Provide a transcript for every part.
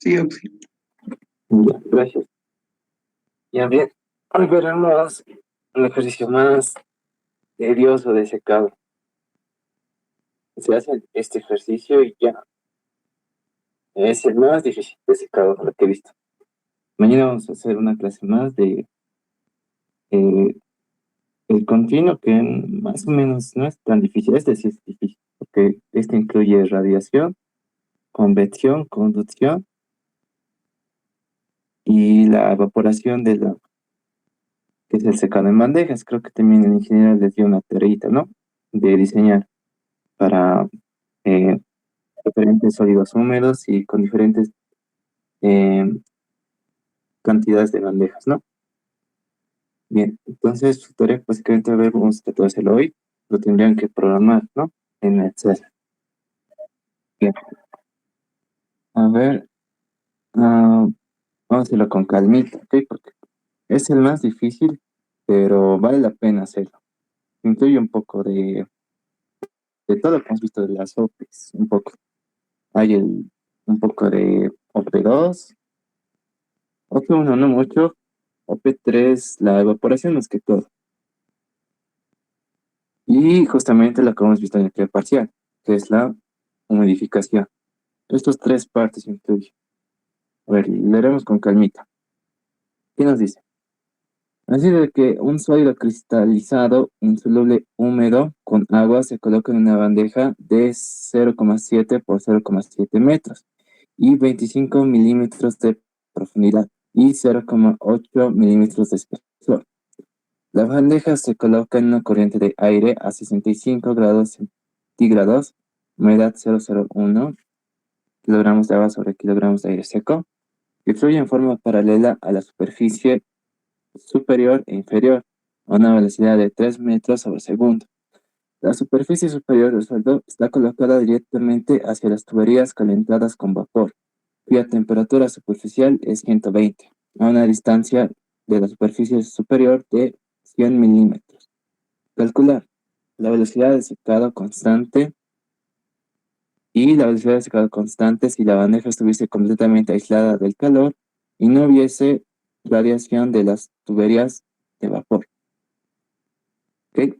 Sí, Oxy. Ya, gracias. Ya bien, hoy veremos un ejercicio más tedioso de secado. Se hace este ejercicio y ya es el más difícil de secado lo que he visto. Mañana vamos a hacer una clase más de eh, el continuo, que más o menos no es tan difícil. Este sí es difícil, porque este incluye radiación, convección, conducción y la evaporación de la que es el secado en bandejas. Creo que también el ingeniero les dio una tareita, ¿no? De diseñar para eh, diferentes sólidos húmedos y con diferentes eh, cantidades de bandejas, ¿no? Bien, entonces su tarea básicamente, a ver, vamos a tratar de hacerlo hoy. Lo tendrían que programar, ¿no? En Excel. Bien, a ver, vamos a hacerlo con calmita, ¿ok? Porque es el más difícil, pero vale la pena hacerlo. Incluye un poco de todo lo que hemos visto de las OPEs, un poco. Hay un poco de OP2, OP1 no mucho, OP3, la evaporación más que todo. Y justamente lo que hemos visto en el primer parcial, que es la humidificación. Estos tres partes incluye. A ver, leeremos con calmita. ¿Qué nos dice? Así de que un sólido cristalizado insoluble húmedo con agua se coloca en una bandeja de 0,7 por 0,7 metros y 25 milímetros de profundidad y 0,8 milímetros de espesor. La bandeja se coloca en una corriente de aire a 65 grados centígrados, humedad 0,01 kilogramos de agua sobre kilogramos de aire seco, que fluye en forma paralela a la superficie superior e inferior, a una velocidad de 3 metros sobre segundo. La superficie superior del suelo está colocada directamente hacia las tuberías calentadas con vapor, cuya temperatura superficial es 120, a una distancia de la superficie superior de 100 milímetros. Calcular la velocidad de secado constante y la velocidad de secado constante si la bandeja estuviese completamente aislada del calor y no hubiese radiación de las tuberías de vapor. ¿Ok?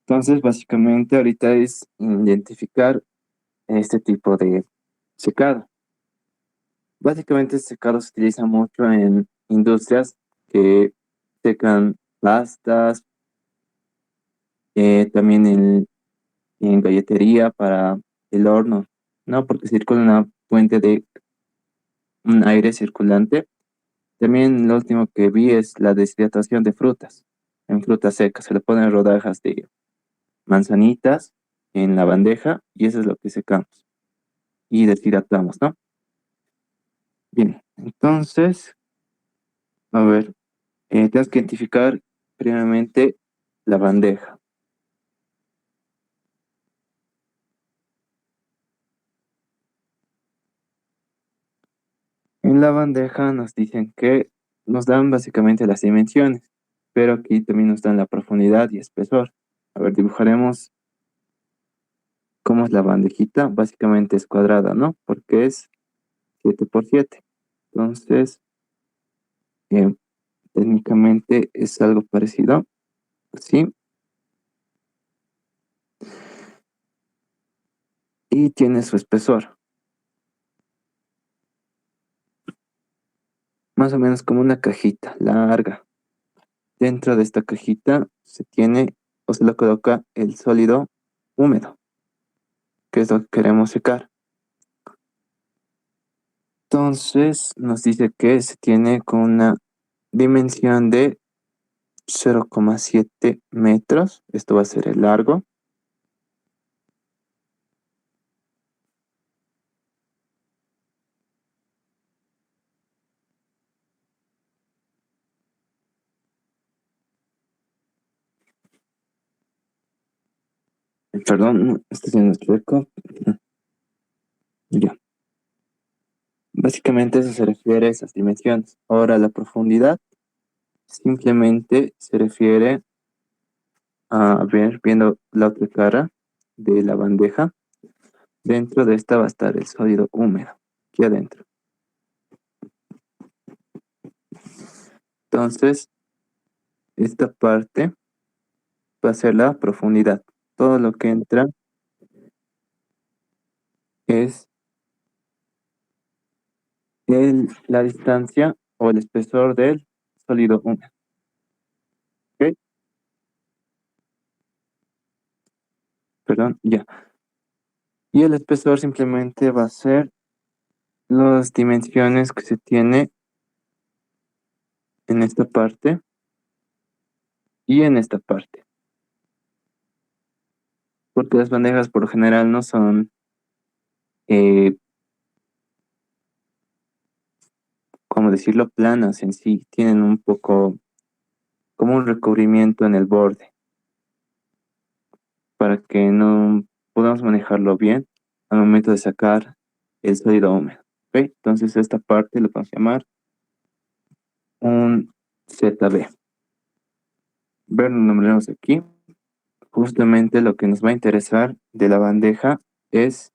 Entonces, básicamente, ahorita es identificar este tipo de secado. Básicamente, este secado se utiliza mucho en industrias que secan pastas, también en galletería para el horno, ¿no? Porque circula una fuente de un aire circulante. También lo último que vi es la deshidratación de frutas. En frutas secas se le ponen rodajas de manzanitas en la bandeja y eso es lo que secamos y deshidratamos, ¿no? Bien, entonces, a ver, tienes que identificar primeramente la bandeja. En la bandeja nos dicen que nos dan básicamente las dimensiones, pero aquí también nos dan la profundidad y espesor. A ver, dibujaremos cómo es la bandejita. Básicamente es cuadrada, ¿no? Porque es 7 por 7. Entonces, eh, técnicamente es algo parecido, ¿sí? Y tiene su espesor, más o menos como una cajita larga. Dentro de esta cajita se tiene o se le coloca el sólido húmedo, que es lo que queremos secar. Entonces nos dice que se tiene con una dimensión de 0,7 metros. Esto va a ser el largo. Perdón, no, estoy haciendo chueco. Ya. Básicamente eso se refiere a esas dimensiones. Ahora la profundidad simplemente se refiere a ver, viendo la otra cara de la bandeja. Dentro de esta va a estar el sólido húmedo. aquí adentro. Entonces, esta parte va a ser la profundidad. Todo lo que entra es la distancia o el espesor del sólido húmedo. ¿Ok? Perdón, ya. Y el espesor simplemente va a ser las dimensiones que se tiene en esta parte y en esta parte. Porque las bandejas por lo general no son, eh, ¿cómo decirlo?, planas en sí. Tienen un poco como un recubrimiento en el borde para que no podamos manejarlo bien al momento de sacar el sólido húmedo. ¿Ok? Entonces esta parte lo vamos a llamar un ZB. Ver, lo nombramos aquí. Justamente lo que nos va a interesar de la bandeja es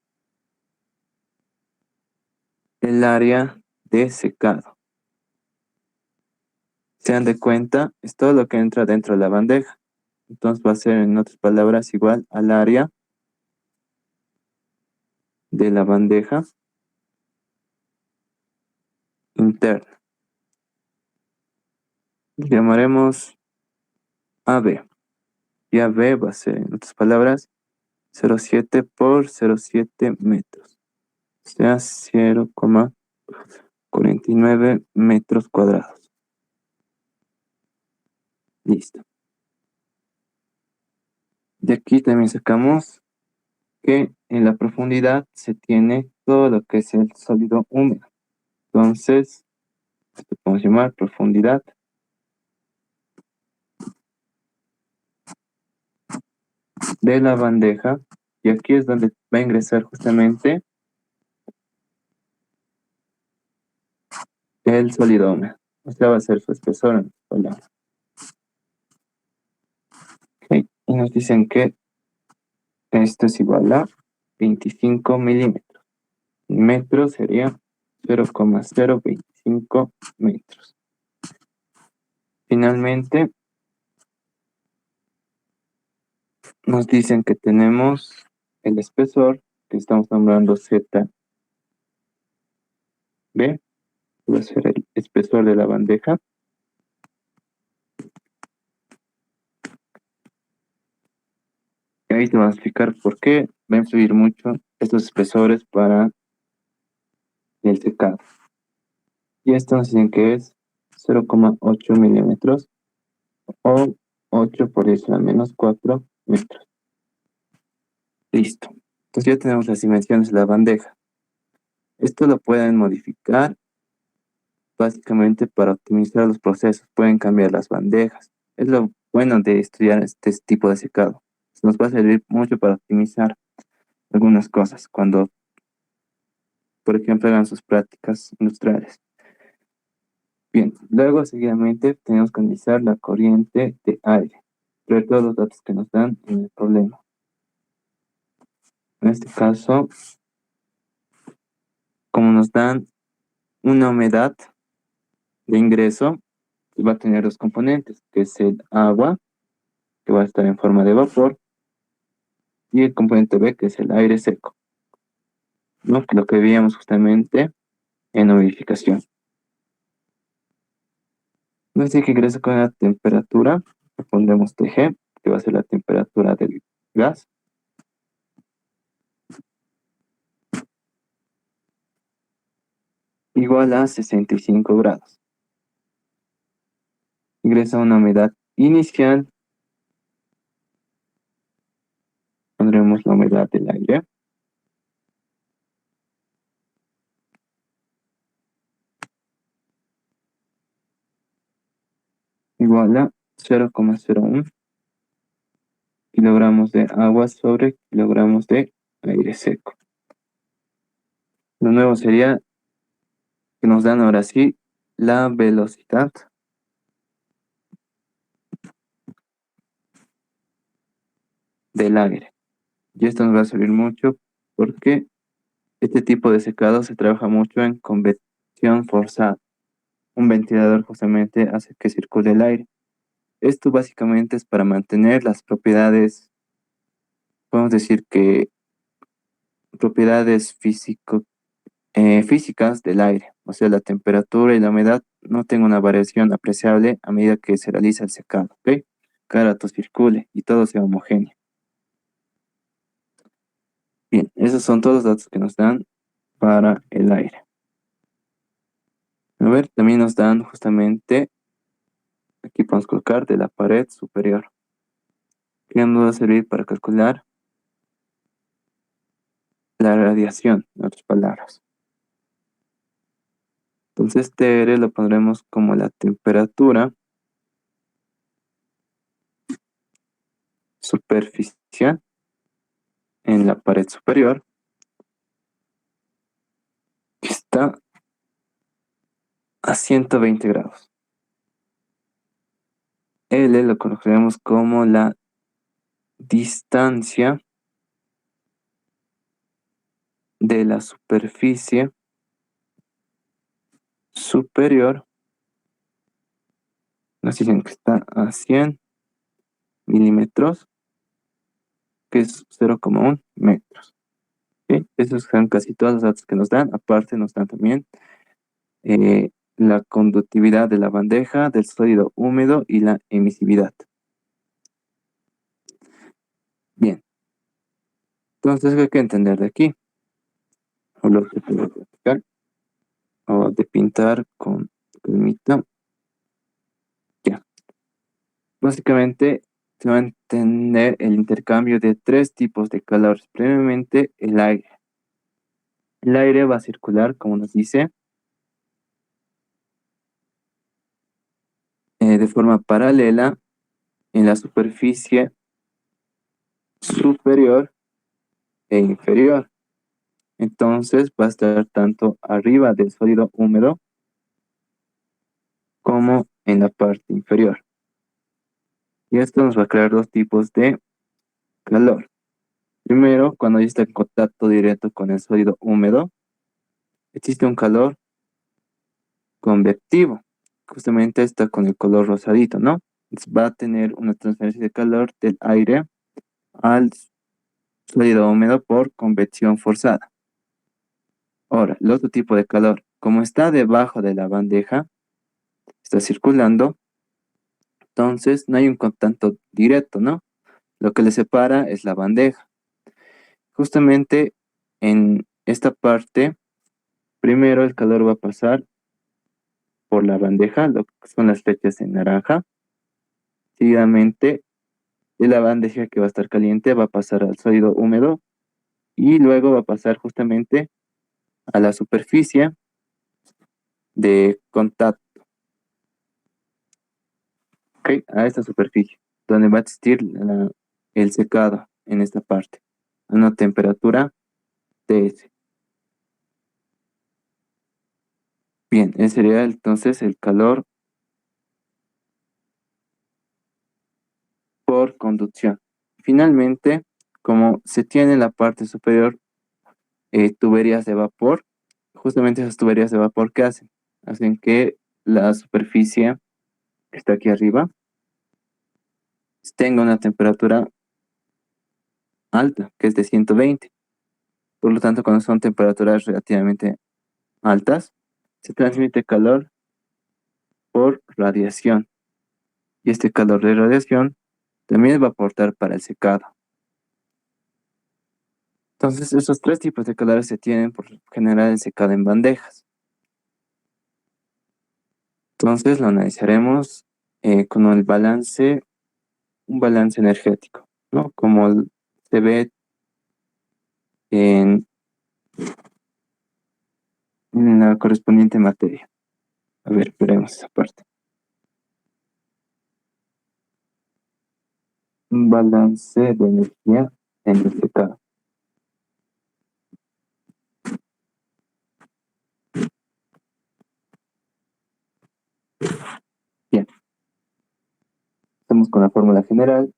el área de secado. Se dan de cuenta, es todo lo que entra dentro de la bandeja. Entonces va a ser, en otras palabras, igual al área de la bandeja interna. Llamaremos AB. Y AB va a ser, en otras palabras, 0,7 por 0,7 metros. O sea, 0,49 metros cuadrados. Listo. De aquí también sacamos que en la profundidad se tiene todo lo que es el sólido húmedo. Entonces, esto podemos llamar profundidad de la bandeja. Y aquí es donde va a ingresar justamente el sólido húmedo. O sea, va a ser su espesor en palabras. Ok, y nos dicen que esto es igual a 25 milímetros. Metro sería 0,025 metros. Finalmente, nos dicen que tenemos el espesor, que estamos nombrando ZB, va a ser el espesor de la bandeja. Y ahí te voy a explicar por qué va a influir mucho estos espesores para el secado. Y esto nos dicen que es 0,8 milímetros o 8 por 10 a la menos 4 metros. Listo. Entonces ya tenemos las dimensiones de la bandeja. Esto lo pueden modificar básicamente para optimizar los procesos. Pueden cambiar las bandejas. Es lo bueno de estudiar este tipo de secado. Nos va a servir mucho para optimizar algunas cosas cuando, por ejemplo, hagan sus prácticas industriales. Bien, luego seguidamente tenemos que analizar la corriente de aire, sobre todos los datos que nos dan en el problema. En este caso, como nos dan una humedad de ingreso, va a tener dos componentes, que es el agua, que va a estar en forma de vapor, y el componente B, que es el aire seco, ¿no? Lo que veíamos justamente en humidificación. Nos dice que ingresa con la temperatura, le pondremos TG, que va a ser la temperatura del gas, igual a 65 grados. Ingresa una humedad inicial, pondremos la humedad del aire, igual a 0,01 kilogramos de agua sobre kilogramos de aire seco. Lo nuevo sería que nos dan ahora sí la velocidad del aire. Y esto nos va a servir mucho porque Este tipo de secado se trabaja mucho en convección forzada. Un ventilador justamente hace que circule el aire. Esto básicamente es para mantener las propiedades, podemos decir que propiedades físicas del aire, o sea, la temperatura y la humedad no tengan una variación apreciable a medida que se realiza el secado, ¿ok? Cada rato circule y todo sea homogéneo. Bien, esos son todos los datos que nos dan para el aire. A ver, también nos dan justamente, aquí podemos colocar de la pared superior, que nos va a servir para calcular la radiación, en otras palabras. Entonces, TR lo pondremos como la temperatura superficial en la pared superior, que está a 120 grados. L lo conoceremos como la distancia de la superficie superior, nos dicen que está a 100 milímetros, que es 0,1 metros. ¿Sí? Esos son casi todos los datos que nos dan. Aparte nos dan también la conductividad de la bandeja, del sólido húmedo y la emisividad. Bien, entonces ¿qué hay que entender de aquí? O lo que puedo platicar, o de pintar con cremita. Ya. Básicamente se va a entender el intercambio de tres tipos de calor. Primeramente, el aire. El aire va a circular, como nos dice, de forma paralela en la superficie superior e inferior. Entonces va a estar tanto arriba del sólido húmedo como en la parte inferior. Y esto nos va a crear dos tipos de calor. Primero, cuando ya está en contacto directo con el sólido húmedo, existe un calor convectivo. Justamente está con el color rosadito, ¿no? Entonces va a tener una transferencia de calor del aire al sólido húmedo por convección forzada. Ahora, el otro tipo de calor, como está debajo de la bandeja, está circulando, entonces no hay un contacto directo, ¿no? Lo que le separa es la bandeja. Justamente en esta parte, primero el calor va a pasar por la bandeja, lo que son las flechas en naranja. Seguidamente, de la bandeja que va a estar caliente va a pasar al sólido húmedo y luego va a pasar justamente a la superficie de contacto, ¿ok? A esta superficie, donde va a existir el secado en esta parte, a una temperatura TS. Bien, ese sería entonces el calor por conducción. Finalmente, como se tiene en la parte superior tuberías de vapor, justamente esas tuberías de vapor, ¿qué hacen? Hacen que la superficie que está aquí arriba tenga una temperatura alta, que es de 120. Por lo tanto, cuando son temperaturas relativamente altas, se transmite calor por radiación. Y este calor de radiación también va a aportar para el secado. Entonces, esos tres tipos de calores se tienen por general el secado en bandejas. Entonces, lo analizaremos con el balance, un balance energético, ¿no? Como se ve en la correspondiente materia. A ver, veremos esa parte. Un balance de energía en el secado. Bien, estamos con la fórmula general.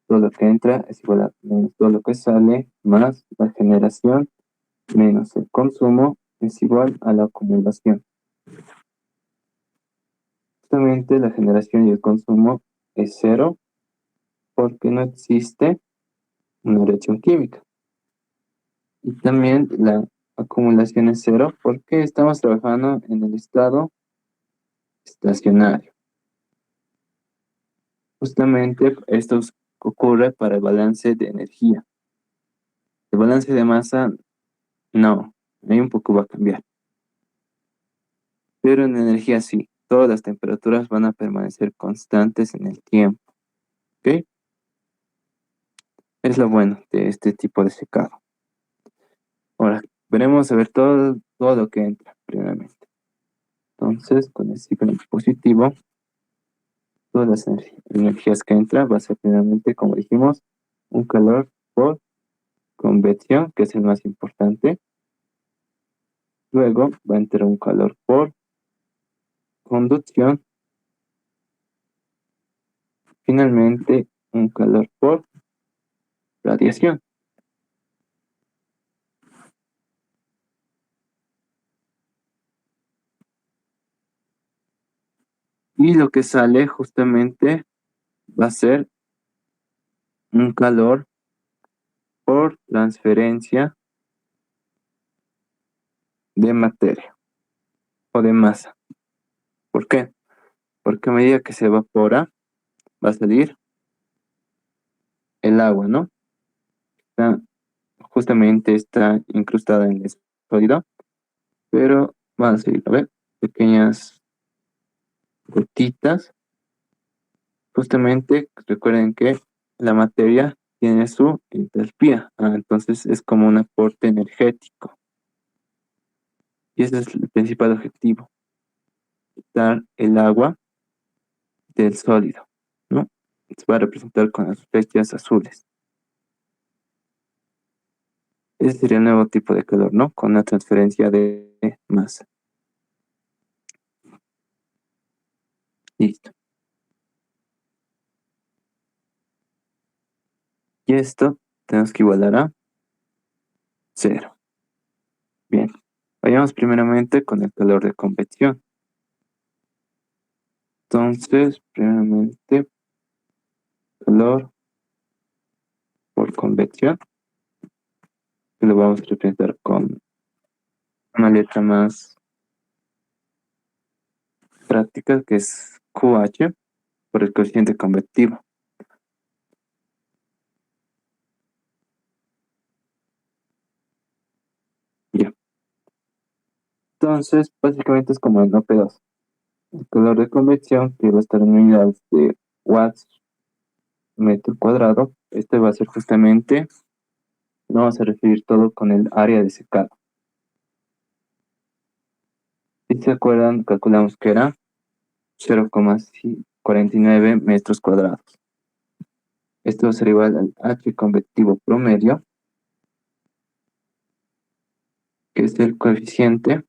Todo lo que entra es igual a menos todo lo que sale más la generación menos el consumo es igual a la acumulación. Justamente la generación y el consumo es cero porque no existe una reacción química. Y también la acumulación es cero porque estamos trabajando en el estado estacionario. Justamente esto ocurre para el balance de energía. El balance de masa, no, ahí un poco va a cambiar. Pero en energía sí, todas las temperaturas van a permanecer constantes en el tiempo. ¿Ok? Es lo bueno de este tipo de secado. Ahora, veremos a ver todo lo que entra primeramente. Entonces, con el ciclo positivo, todas las energías que entran va a ser primeramente, como dijimos, un calor por convección, que es el más importante. Luego va a entrar un calor por conducción. Finalmente, un calor por radiación. Y lo que sale justamente va a ser un calor por transferencia de materia o de masa. ¿Por qué? Porque a medida que se evapora, va a salir el agua, ¿no? Justamente está incrustada en el sólido, pero van a salir, a ver, pequeñas gotitas. Justamente recuerden que la materia tiene su entalpía, entonces es como un aporte energético. Y ese es el principal objetivo, quitar el agua del sólido, ¿no? Se va a representar con las flechas azules. Ese sería el nuevo tipo de calor, ¿no? Con una transferencia de masa. Listo. Y esto tenemos que igualar a cero. Bien. Vayamos primeramente con el calor de convección. Entonces, primeramente, calor por convección, que lo vamos a representar con una letra más práctica, que es QH, por el coeficiente convectivo. Ya. Entonces, básicamente es como en OP2. El calor de convección, que va a estar en unidades de watts metro cuadrado, este va a ser justamente, no vamos a referir todo con el área de secado. Si se acuerdan, calculamos que era 0,49 metros cuadrados. Esto será igual al H convectivo promedio, que es el coeficiente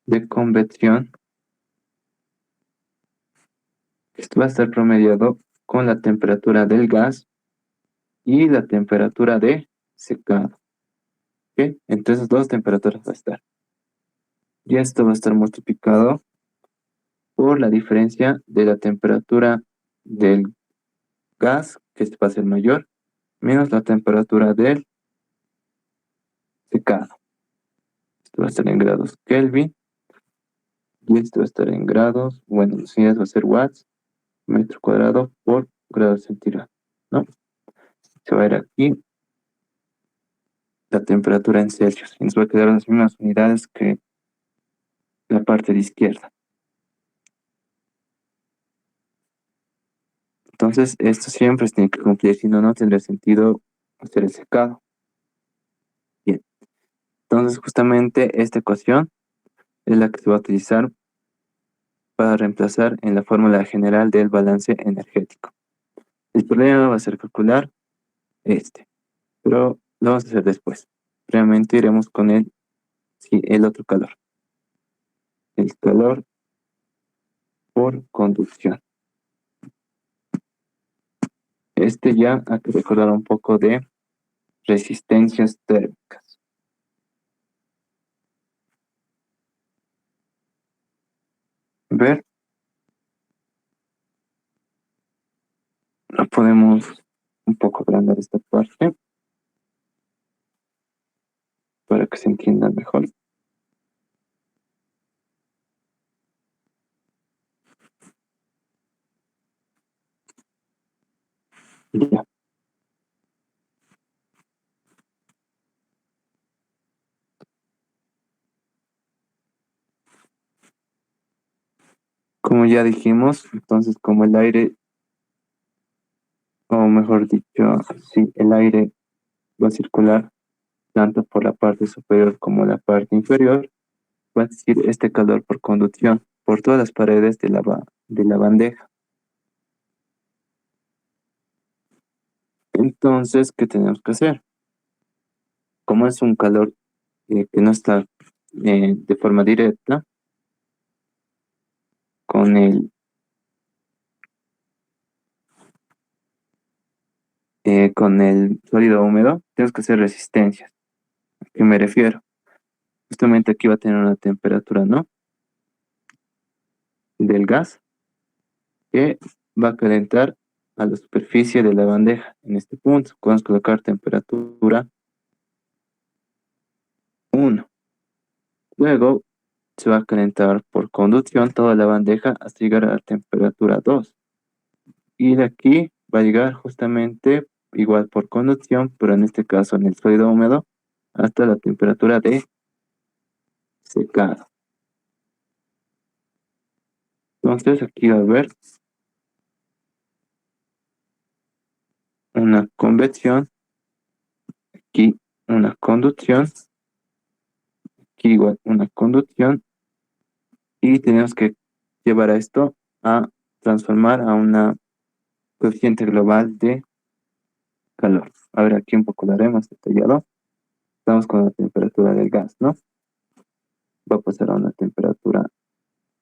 de convección. Esto va a estar promediado con la temperatura del gas y la temperatura de secado. ¿Ok? Entre esas dos temperaturas va a estar. Y esto va a estar multiplicado por la diferencia de la temperatura del gas, que este va a ser mayor, menos la temperatura del secado. Esto va a estar en grados Kelvin y esto va a estar en grados, bueno, las unidades va a ser watts, metro cuadrado por grado centígrado, ¿no? Se va a ir aquí la temperatura en Celsius y nos va a quedar las mismas unidades que la parte de izquierda. Entonces, esto siempre se tiene que cumplir, si no, no tendría sentido hacer el secado. Bien, entonces justamente esta ecuación es la que se va a utilizar para reemplazar en la fórmula general del balance energético. El problema va a ser calcular este, pero lo vamos a hacer después. Previamente iremos con el otro calor. El calor por conducción. Este ya hay que recordar un poco de resistencias térmicas. A ver, podemos un poco agrandar esta parte para que se entienda mejor. Ya. Como ya dijimos, entonces como el aire, o mejor dicho, sí, el aire va a circular tanto por la parte superior como la parte inferior, va a existir este calor por conducción por todas las paredes de la bandeja. Entonces, ¿qué tenemos que hacer? Como es un calor que no está de forma directa con con el sólido húmedo, tenemos que hacer resistencias. ¿A qué me refiero? Justamente aquí va a tener una temperatura, ¿no? Del gas que va a calentar a la superficie de la bandeja. En este punto, podemos colocar temperatura 1. Luego se va a calentar por conducción toda la bandeja hasta llegar a la temperatura 2. Y de aquí va a llegar justamente igual por conducción, pero en este caso en el sólido húmedo, hasta la temperatura de secado. Entonces aquí va a haber una convección, aquí una conducción, aquí igual una conducción, y tenemos que llevar a esto a transformar a una coeficiente global de calor. A ver, aquí un poco lo haremos detallado. Estamos con la temperatura del gas, ¿no? Va a pasar a una temperatura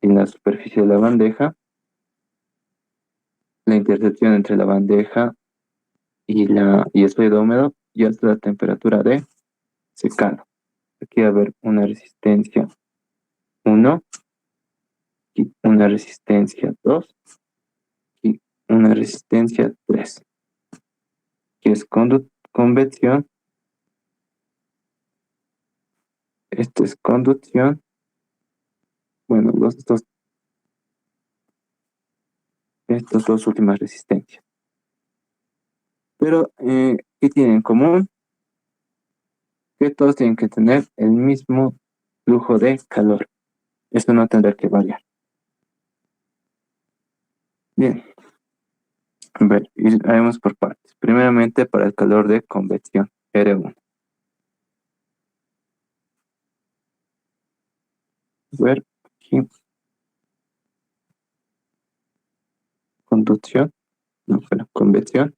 en la superficie de la bandeja. La intercepción entre la bandeja y el sólido húmedo y hasta la temperatura de secado. Aquí va a haber una resistencia 1, y una resistencia 2 y una resistencia 3, que es convección. Esto es conducción. Bueno, estas dos últimas resistencias. Pero, ¿qué tienen en común? Que todos tienen que tener el mismo flujo de calor. Esto no tendrá que variar. Bien, a ver, y haremos por partes. Primeramente, para el calor de convección, R1. A ver, aquí, conducción, no, pero convección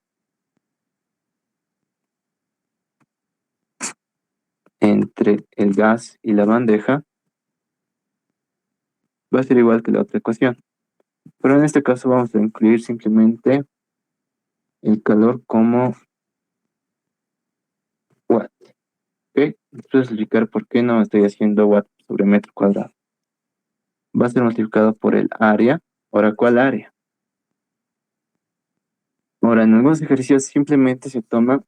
entre el gas y la bandeja va a ser igual que la otra ecuación. Pero en este caso vamos a incluir simplemente el calor como watt. ¿Ok? Después explicar por qué no estoy haciendo watt sobre metro cuadrado. Va a ser multiplicado por el área. Ahora, ¿cuál área? Ahora, en algunos ejercicios simplemente se toma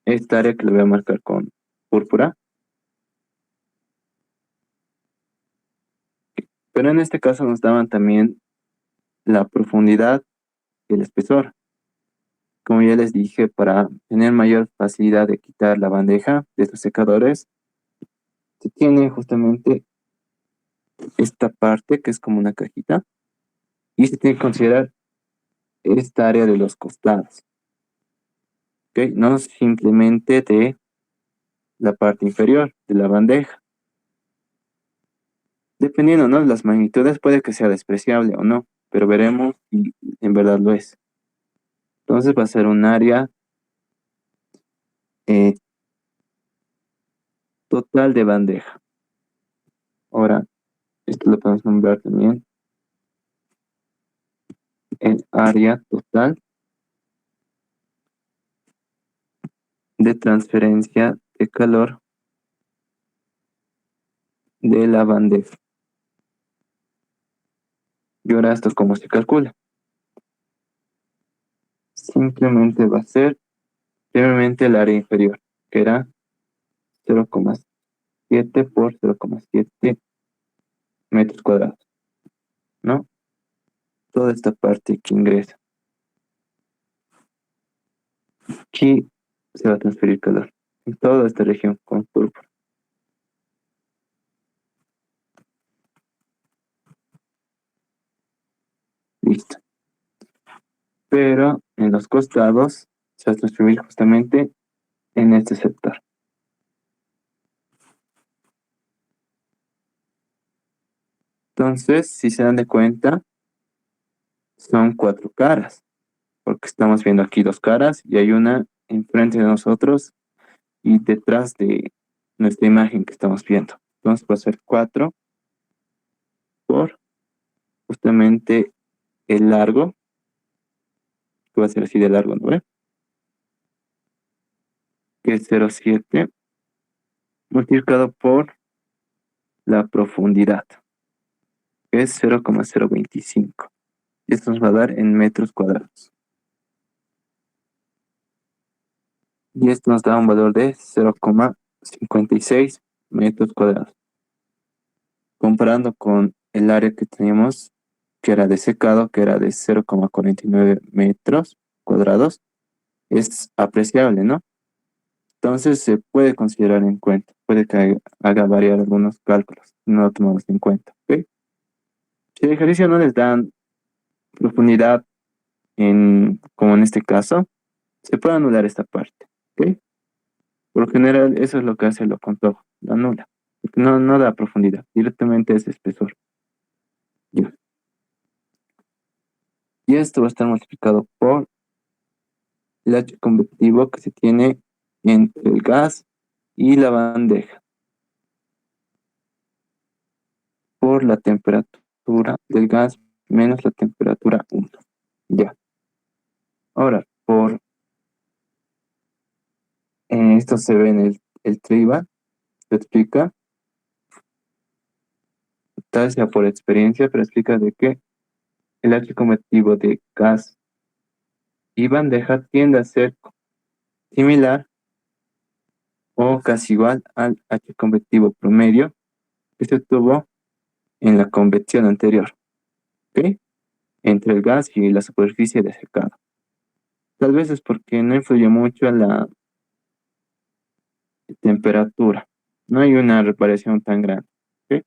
esta área que le voy a marcar con púrpura. Pero en este caso nos daban también la profundidad y el espesor. Como ya les dije, para tener mayor facilidad de quitar la bandeja de estos secadores, se tiene justamente esta parte que es como una cajita y se tiene que considerar esta área de los costados. ¿Ok? No simplemente de la parte inferior de la bandeja. Dependiendo, ¿no? de las magnitudes puede que sea despreciable o no, pero veremos si en verdad lo es. Entonces va a ser un área eh, total de bandeja. Ahora, esto lo podemos nombrar también el área total de transferencia de calor de la bandeja. Y ahora esto cómo se calcula. Simplemente va a ser previamente el área inferior, que era 0,7 por 0,7 metros cuadrados, ¿no? Toda esta parte que ingresa. Aquí se va a transferir calor en toda esta región con púrpura. Listo. Pero en los costados se va a transferir justamente en este sector. Entonces, si se dan de cuenta, son 4 caras, porque estamos viendo aquí 2 caras y hay una enfrente de nosotros y detrás de nuestra imagen que estamos viendo. Entonces va a ser 4 por justamente el largo, que va a ser así de largo, ¿no ve? Que es 0,7 multiplicado por la profundidad, que es 0,025. Y esto nos va a dar en metros cuadrados. Y esto nos da un valor de 0,56 metros cuadrados. Comparando con el área que teníamos, que era de secado, que era de 0,49 metros cuadrados, es apreciable, ¿no? Entonces se puede considerar en cuenta, puede que haga variar algunos cálculos, no lo tomamos en cuenta, ¿ok? Si el ejercicio no les dan profundidad, como en este caso, se puede anular esta parte, ¿ok? Por lo general, eso es lo que hace el contorno, lo anula, porque no da profundidad, directamente es espesor. Ya. Y esto va a estar multiplicado por el H convectivo que se tiene entre el gas y la bandeja, por la temperatura del gas menos la temperatura 1. Ya. Ahora, esto se ve en el triba, se explica, tal sea por experiencia, pero explica de que el H convectivo de gas y bandeja tiende a ser similar o casi igual al H convectivo promedio que se obtuvo en la convección anterior, ¿ok? Entre el gas y la superficie de secado. Tal vez es porque no influye mucho en la temperatura. No hay una variación tan grande, ¿ok?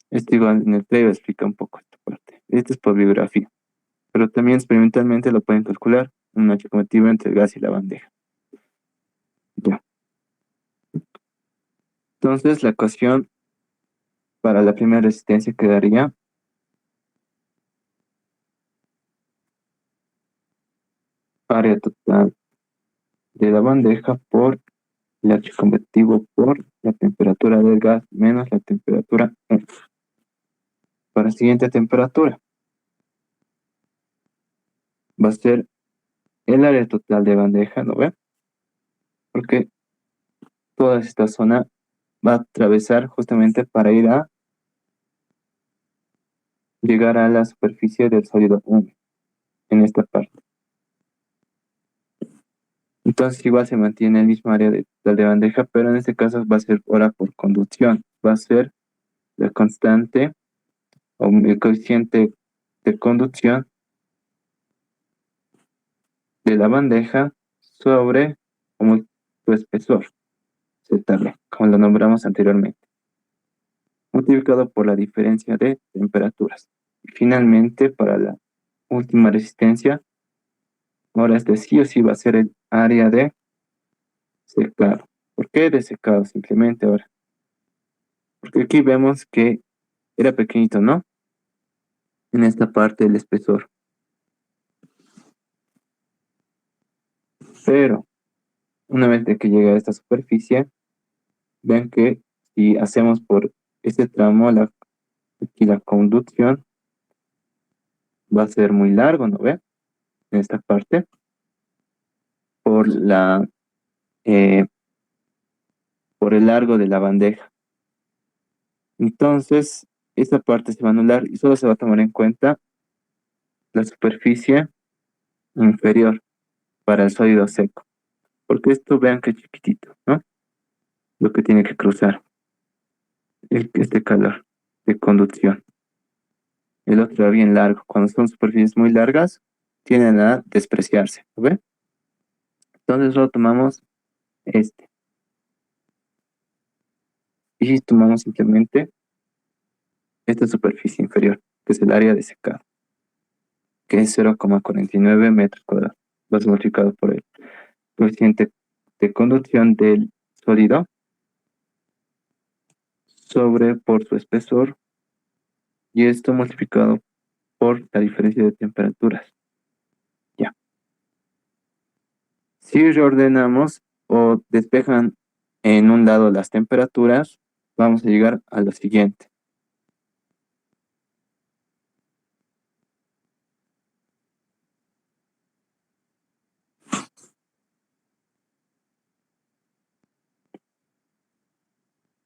Esto igual en el play explica un poco esta parte. Esto es por bibliografía, pero también experimentalmente lo pueden calcular un H convectivo entre el gas y la bandeja. Ya. Entonces la ecuación para la primera resistencia quedaría área total de la bandeja por el H convectivo por la temperatura del gas menos la temperatura U. Para la siguiente temperatura va a ser el área total de bandeja, ¿no ve? Porque toda esta zona va a atravesar justamente para ir a llegar a la superficie del sólido húmedo en esta parte. Entonces igual se mantiene el mismo área total de bandeja, pero en este caso va a ser ahora por conducción. Va a ser la constante o el coeficiente de conducción de la bandeja sobre como su espesor, ZB, como lo nombramos anteriormente, multiplicado por la diferencia de temperaturas. Y finalmente, para la última resistencia, ahora este sí o sí va a ser el área de secado. ¿Por qué de secado? Simplemente ahora. Porque aquí vemos que era pequeñito, ¿no? En esta parte del espesor. Pero una vez de que llega a esta superficie, ven que si hacemos por este tramo, aquí la conducción va a ser muy largo, ¿no ve? En esta parte, por la eh, por el largo de la bandeja. Entonces, esta parte se va a anular y solo se va a tomar en cuenta la superficie inferior para el sólido seco. Porque esto vean que chiquitito, ¿no? Lo que tiene que cruzar, este calor de conducción. El otro va bien largo. Cuando son superficies muy largas, tienden a despreciarse, ¿lo ven? Entonces solo tomamos este. Y tomamos simplemente esta superficie inferior, que es el área de secado, que es 0,49 metros cuadrados. Vas multiplicado por el coeficiente de conducción del sólido sobre por su espesor, y esto multiplicado por la diferencia de temperaturas. Ya. Si reordenamos o despejan en un lado las temperaturas, vamos a llegar a lo siguiente.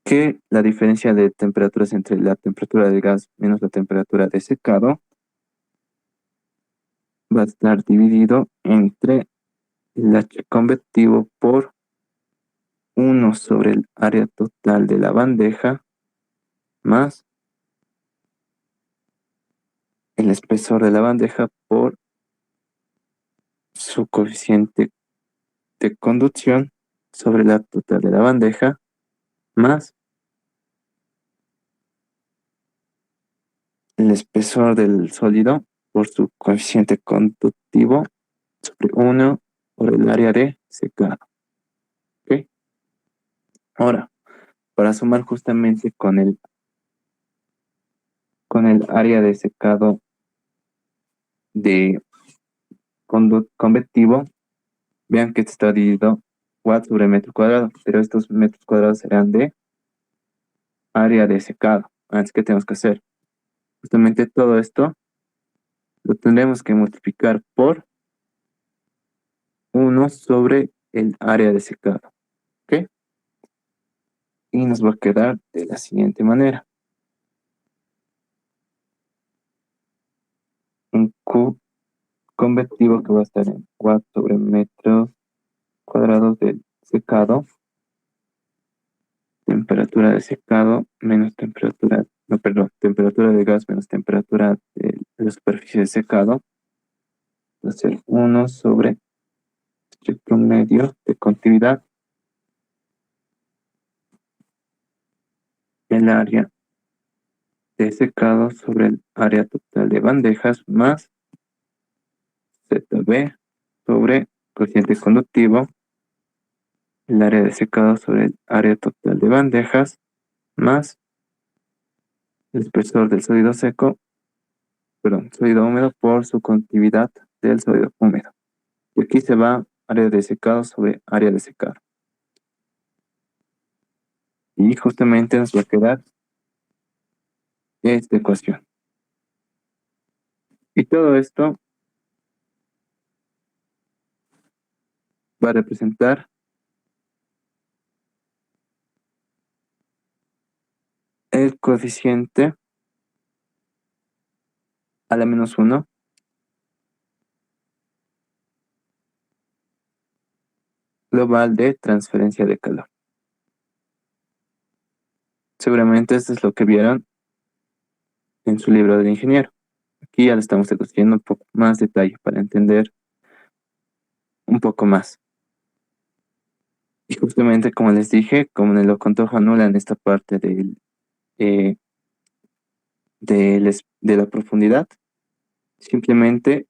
Que la diferencia de temperaturas entre la temperatura del gas menos la temperatura de secado va a estar dividido entre el H convectivo por 1 sobre el área total de la bandeja más el espesor de la bandeja por su coeficiente de conducción sobre la total de la bandeja más el espesor del sólido por su coeficiente conductivo sobre 1 por el área de secado. ¿Ok? Ahora, para sumar justamente con el área de secado de convectivo, vean que está dividido watts sobre metro cuadrado, pero estos metros cuadrados serán de área de secado. Así que tenemos que hacer justamente todo esto, lo tendremos que multiplicar por 1 sobre el área de secado. ¿Ok? Y nos va a quedar de la siguiente manera. Un Q convectivo que va a estar en watts sobre metros cuadrados del secado, temperatura de secado menos temperatura, no, perdón, temperatura de gas menos temperatura de la superficie de secado, va a ser 1 sobre el promedio de continuidad, el área de secado sobre el área total de bandejas más ZB sobre coeficiente conductivo, el área de secado sobre el área total de bandejas más el espesor del sólido seco, perdón, sólido húmedo por su conductividad del sólido húmedo. Y aquí se va área de secado sobre área de secado. Y justamente nos va a quedar esta ecuación. Y todo esto va a representar el coeficiente a la menos 1 global de transferencia de calor. Seguramente esto es lo que vieron en su libro del ingeniero. Aquí ya le estamos discutiendo un poco más detalle para entender un poco más. Y justamente como les dije, como en el contojo anulan esta parte eh, de la profundidad, simplemente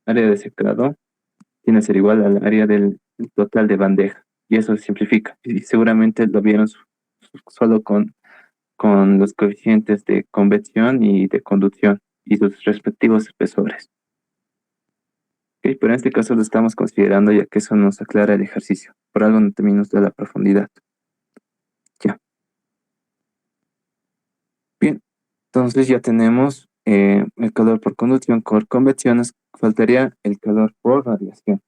área de secado tiene que ser igual al área del total de bandeja. Y eso se simplifica. Y seguramente lo vieron solo con los coeficientes de convección y de conducción y sus respectivos espesores. Ok, pero en este caso lo estamos considerando ya que eso nos aclara el ejercicio. Por algo no también nos da la profundidad. Ya. Bien. Entonces ya tenemos el calor por conducción por convección. Nos faltaría el calor por radiación.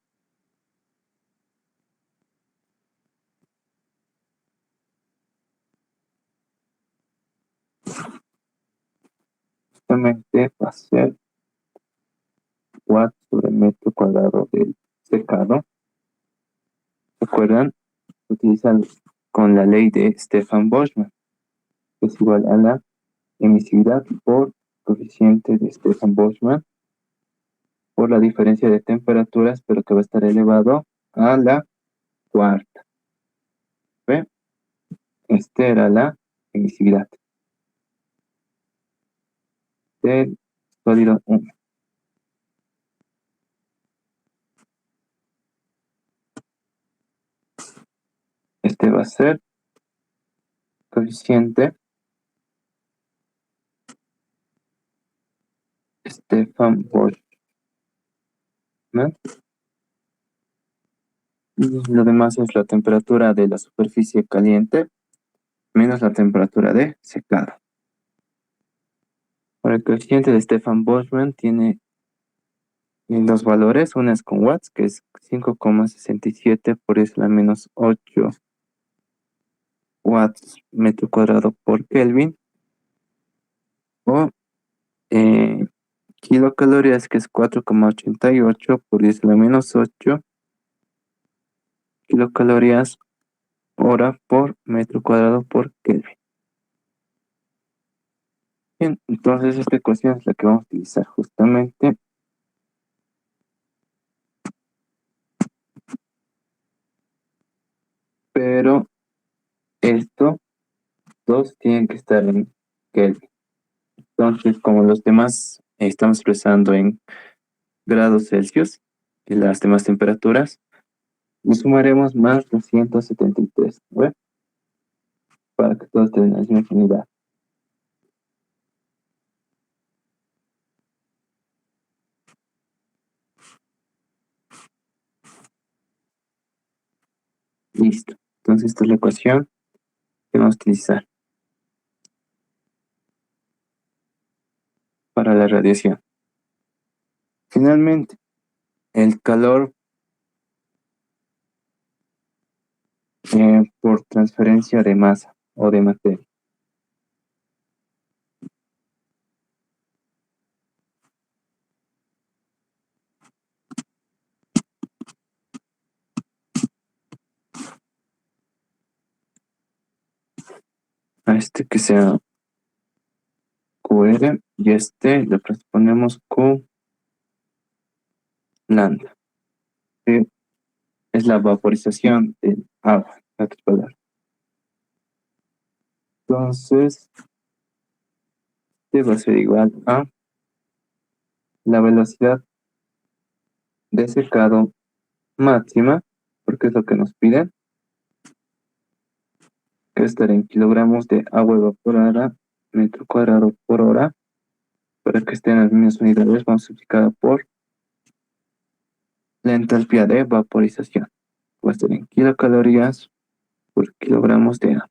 justamente va a ser watts sobre metro cuadrado del secado. ¿Se acuerdan? Se utilizan con la ley de Stefan Boltzmann, que es igual a la emisividad por coeficiente de Stefan Boltzmann por la diferencia de temperaturas, pero que va a estar elevado a la cuarta. ¿Ve? Esta era la emisividad del sólido húmedo. Este va a ser coeficiente Stefan Boltzmann. Y lo demás es la temperatura de la superficie caliente menos la temperatura de secado. Ahora, el coeficiente de Stefan Boltzmann tiene dos valores. Una es con watts, que es 5,67 por 10 a la menos 8 watts metro cuadrado por Kelvin. O kilocalorías, que es 4,88 por 10 a la menos 8 kilocalorías hora por metro cuadrado por Kelvin. Bien, entonces esta ecuación es la que vamos a utilizar justamente. Pero estos dos tienen que estar en Kelvin. Entonces, como los demás estamos expresando en grados Celsius y las demás temperaturas, le sumaremos más 273, ¿ve? Para que todos tengan la misma unidad. Listo. Entonces, esta es la ecuación que vamos a utilizar para la radiación. Finalmente, el calor por transferencia de masa o de materia. A este que sea QR y este le ponemos Q lambda, que es la vaporización del agua, en otras palabras. Entonces, este va a ser igual a la velocidad de secado máxima, porque es lo que nos piden, que estará en kilogramos de agua evaporada metro cuadrado por hora. Para que estén en las mismas unidades, vamos a multiplicar por la entalpía de vaporización. Va a estar en kilocalorías por kilogramos de agua.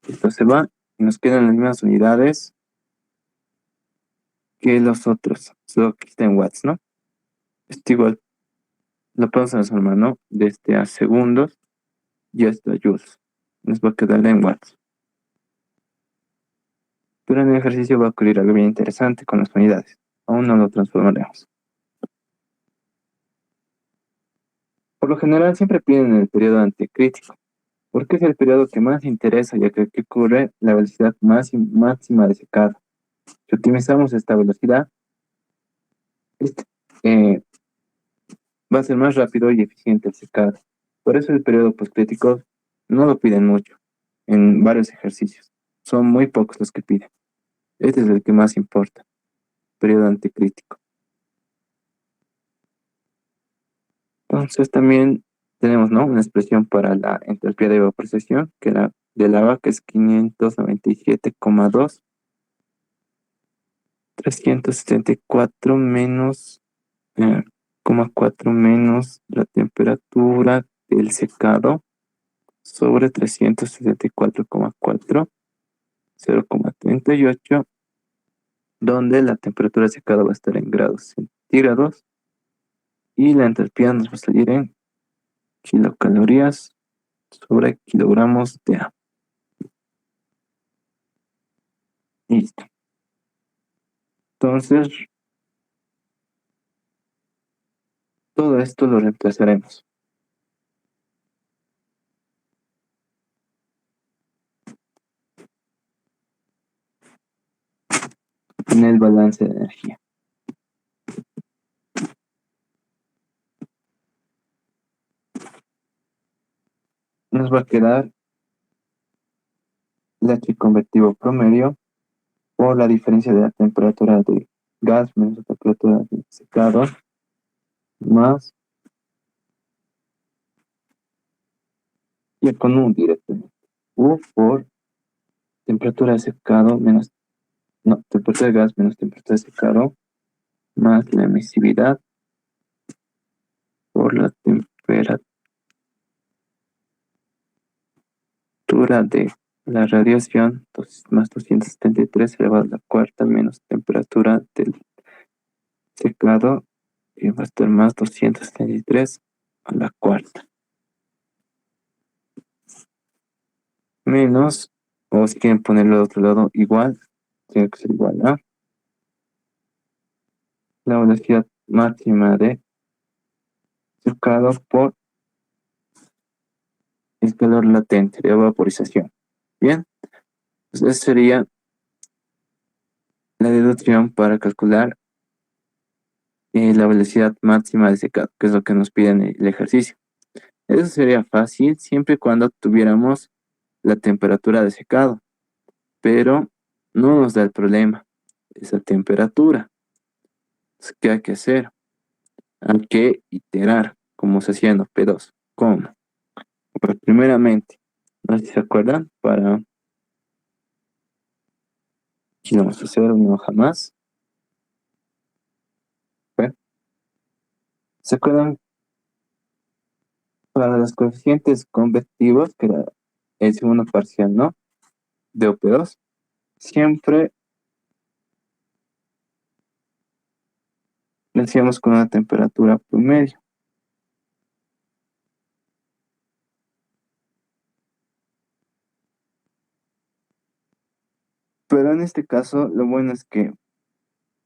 Esto se va y nos quedan las mismas unidades que los otros, solo que está en watts, ¿no? Esto igual lo podemos transformar, ¿no? Desde a segundos y hasta joules. Nos va a quedar en watts. Pero en el ejercicio va a ocurrir algo bien interesante con las unidades. Aún no lo transformaremos. Por lo general siempre piden el periodo anticrítico, porque es el periodo que más interesa, ya que aquí ocurre la velocidad máxima de secado. Si optimizamos esta velocidad, este, eh, va a ser más rápido y eficiente el secado. Por eso el periodo postcrítico no lo piden mucho en varios ejercicios. Son muy pocos los que piden. Este es el que más importa, periodo anticrítico. Entonces también tenemos, ¿no?, una expresión para la entalpía de vaporización, que era del agua, que es 597,2, 374 menos, 0,4 menos la temperatura del secado sobre 374,4, 0,38, donde la temperatura de secado va a estar en grados centígrados y la entalpía nos va a salir en kilocalorías sobre kilogramos de agua. Listo. Entonces, todo esto lo reemplazaremos en el balance de energía. Nos va a quedar el H convertido promedio por la diferencia de la temperatura de gas menos la temperatura de secado más y con un directamente. U por temperatura de secado menos, no, temperatura de gas menos temperatura de secado más la emisividad por la temperatura de la radiación más 273 elevado a la cuarta menos temperatura del secado y va a estar más 273 a la cuarta menos, o si quieren ponerlo de otro lado igual, tiene que ser igual a la velocidad máxima de secado por el calor latente de vaporización. Bien, pues esa sería la deducción para calcular la velocidad máxima de secado, que es lo que nos pide en el ejercicio. Eso sería fácil siempre y cuando tuviéramos la temperatura de secado, pero no nos da el problema esa temperatura. Entonces, ¿qué hay que hacer? Hay que iterar, como se hacía en P2. ¿Cómo? Pues primeramente, no sé si se acuerdan, para aquí vamos a hacer una hoja más. ¿Ve? ¿Se acuerdan? Para los coeficientes convectivos, que era el segundo parcial, ¿no? De OP2, siempre lo hacíamos con una temperatura promedio. Pero en este caso, lo bueno es que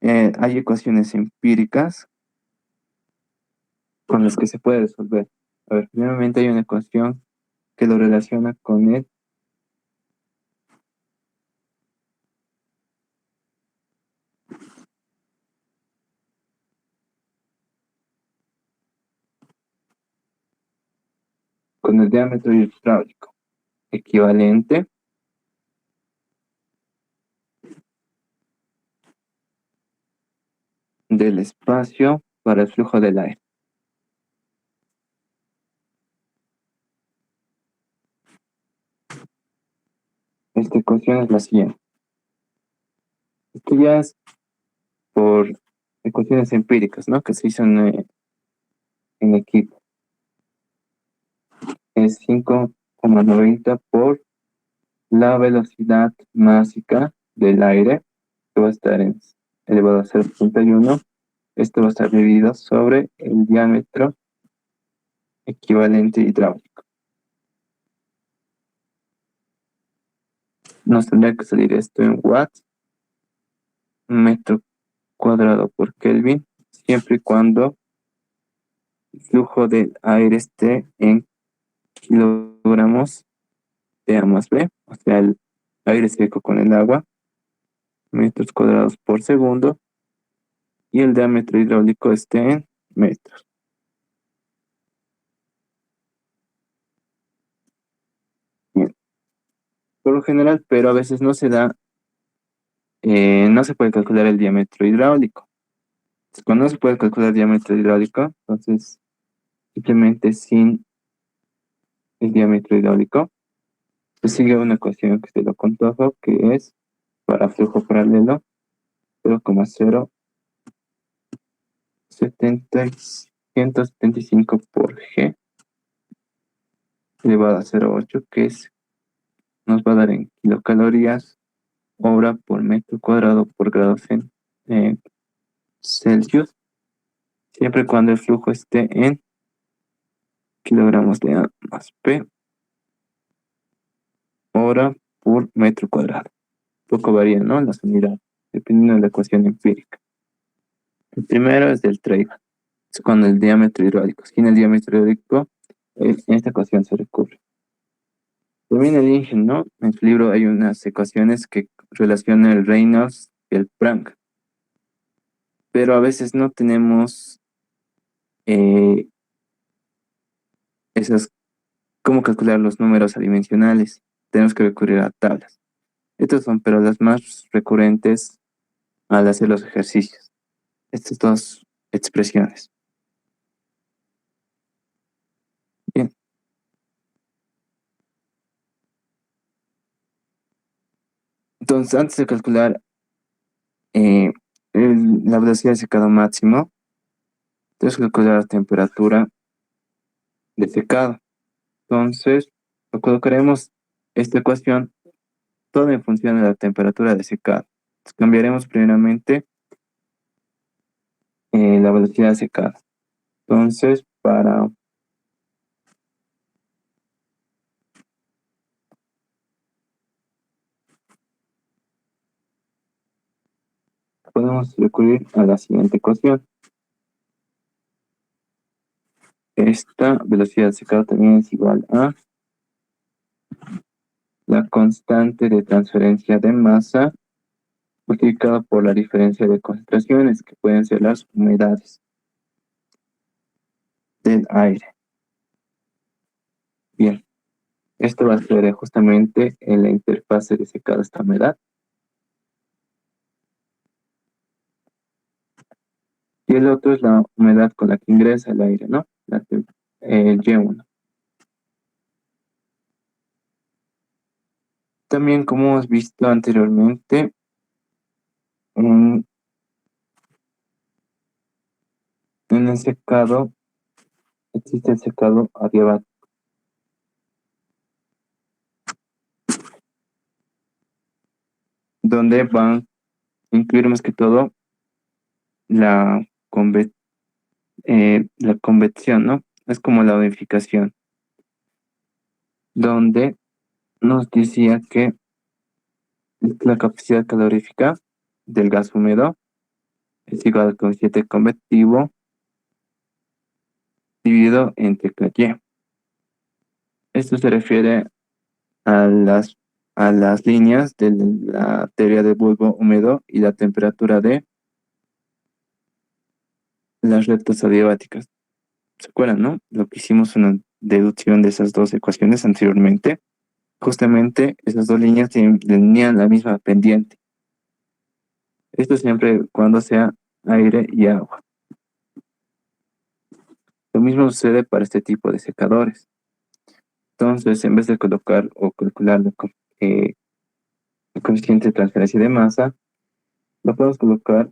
hay ecuaciones empíricas con las que se puede resolver. A ver, primeramente hay una ecuación que lo relaciona con el diámetro hidráulico, equivalente del espacio para el flujo del aire. Esta ecuación es la siguiente. Esto ya es por ecuaciones empíricas, ¿no? Que se hizo en equipo. Es 5,90 por la velocidad máxima del aire, que va a estar elevado a 0,1. Esto va a estar dividido sobre el diámetro equivalente hidráulico. Nos tendría que salir esto en watts, metro cuadrado por Kelvin, siempre y cuando el flujo del aire esté en kilogramos de A más B, o sea, el aire seco con el agua, metros cuadrados por segundo, y el diámetro hidráulico esté en metros. Bien. Por lo general, pero a veces no se da, no se puede calcular el diámetro hidráulico. Entonces, cuando no se puede calcular el diámetro hidráulico, entonces simplemente sin el diámetro hidráulico, se sigue una ecuación que se lo contojo, que es para flujo paralelo 0,0175 por G elevado a 0,8, que nos va a dar en kilocalorías hora por metro cuadrado por grado Celsius, siempre y cuando el flujo esté en kilogramos de A más P hora por metro cuadrado. Poco varía, ¿no? Las unidades. dependiendo de la ecuación empírica. El primero es del Traeger, es cuando el diámetro hidráulico. Sin el diámetro hidráulico, en esta ecuación se recurre. También el Ingen, ¿no? En su libro hay unas ecuaciones que relacionan el Reynolds y el Planck, pero a veces no tenemos eh, esas, cómo calcular los números adimensionales. Tenemos que recurrir a tablas. Estas son, pero las más recurrentes al hacer los ejercicios. Estas dos expresiones. Bien. Entonces, antes de calcular la velocidad de secado máximo, tenemos que calcular la temperatura de secado. Entonces, lo colocaremos esta ecuación todo en función de la temperatura de secado. Entonces, cambiaremos primeramente la velocidad de secado. Entonces, podemos recurrir a la siguiente ecuación. Esta velocidad de secado también es igual a la constante de transferencia de masa multiplicada por la diferencia de concentraciones, que pueden ser las humedades del aire. Bien, esto va a ser justamente en la interfase de secado esta humedad. Y el otro es la humedad con la que ingresa el aire, ¿no? El Y1. También, como hemos visto anteriormente, en el secado existe el secado adiabático, donde van a incluir más que todo la, la convección, ¿no? Es como la unificación, donde nos decía que la capacidad calorífica del gas húmedo es igual al coeficiente convectivo dividido entre KY. Esto se refiere a las líneas de la teoría del bulbo húmedo y la temperatura de las rectas adiabáticas. ¿Se acuerdan, no? Lo que hicimos una deducción de esas dos ecuaciones anteriormente. Justamente esas dos líneas tenían la misma pendiente. Esto siempre cuando sea aire y agua. Lo mismo sucede para este tipo de secadores. Entonces, en vez de colocar o calcular el coeficiente de transferencia de masa, lo podemos colocar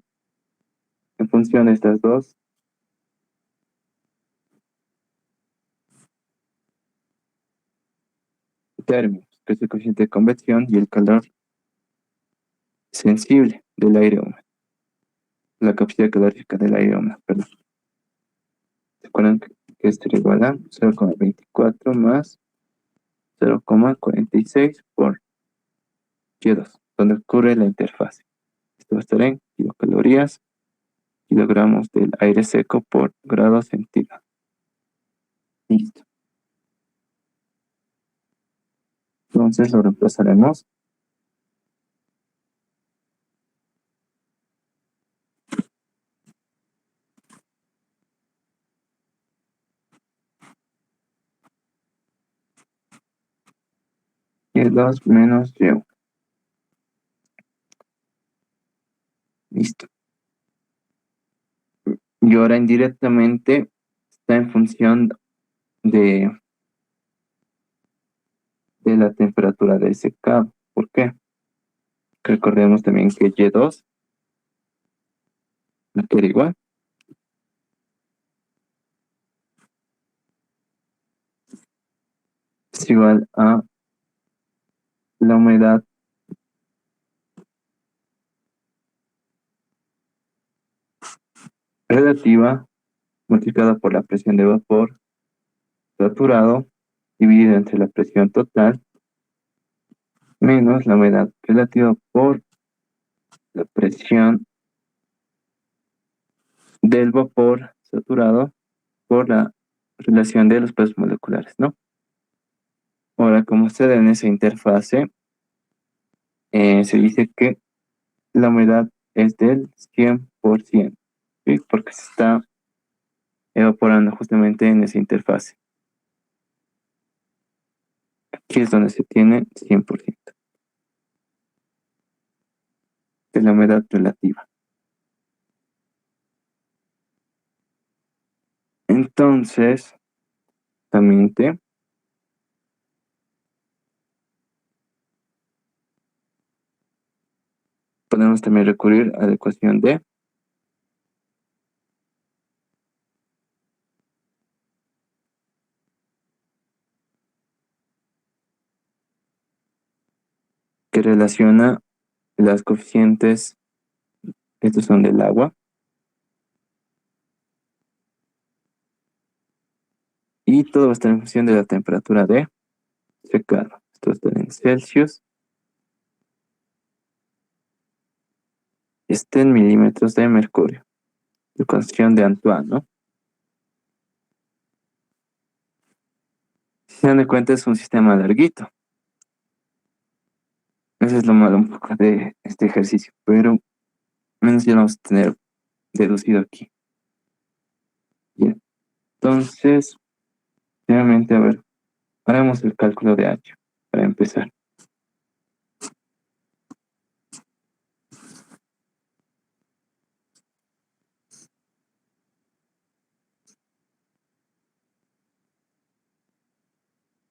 en función de estas dos términos, que es el coeficiente de convección y el calor sensible del aire húmedo, la capacidad calórica del aire húmedo, perdón. ¿Se acuerdan que esto era igual a 0,24 más 0,46 por Y2, donde ocurre la interfase? Esto va a estar en kilocalorías, kilogramos del aire seco por grado centígrado. Listo. Entonces lo reemplazaremos. Y2 menos Y1. Listo. Y ahora indirectamente está en función de la temperatura de secado. ¿Por qué? Recordemos también que Y2 no queda igual. Es igual a la humedad relativa multiplicada por la presión de vapor saturado dividido entre la presión total menos la humedad relativa por la presión del vapor saturado por la relación de los pesos moleculares, ¿no? Ahora, como se da en esa interfase, se dice que la humedad es del 100%, ¿sí? Porque se está evaporando justamente en esa interfase. Aquí es donde se tiene 100% de la humedad relativa. Entonces, también podemos también recurrir a la ecuación de que relaciona las coeficientes, estos son del agua, y todo va a estar en función de la temperatura de secado. Esto está en Celsius, está en milímetros de mercurio, la ecuación de Antoine, ¿no? Si se dan de cuenta, es un sistema larguito. Eso es lo malo un poco de este ejercicio, pero menos ya lo vamos a tener deducido aquí. Bien, entonces, nuevamente, a ver, haremos el cálculo de H para empezar.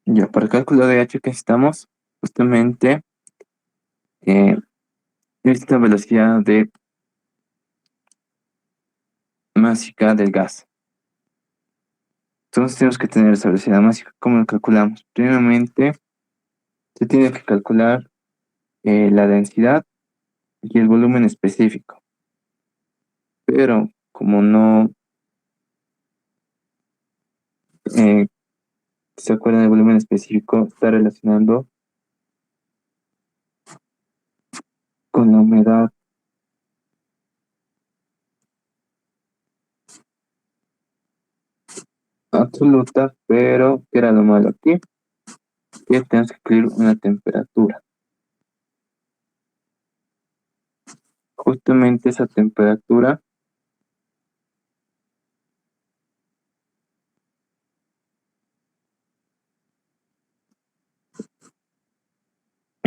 Ya, para el cálculo de H que necesitamos, justamente, esta velocidad de másica del gas. Entonces tenemos que tener esa velocidad másica. ¿Cómo lo calculamos? Primeramente, se tiene que calcular la densidad y el volumen específico. Pero como no eh, se acuerdan del volumen específico, está relacionando con la humedad absoluta, pero ¿qué era lo malo aquí? Que tenemos que incluir una temperatura. Justamente esa temperatura,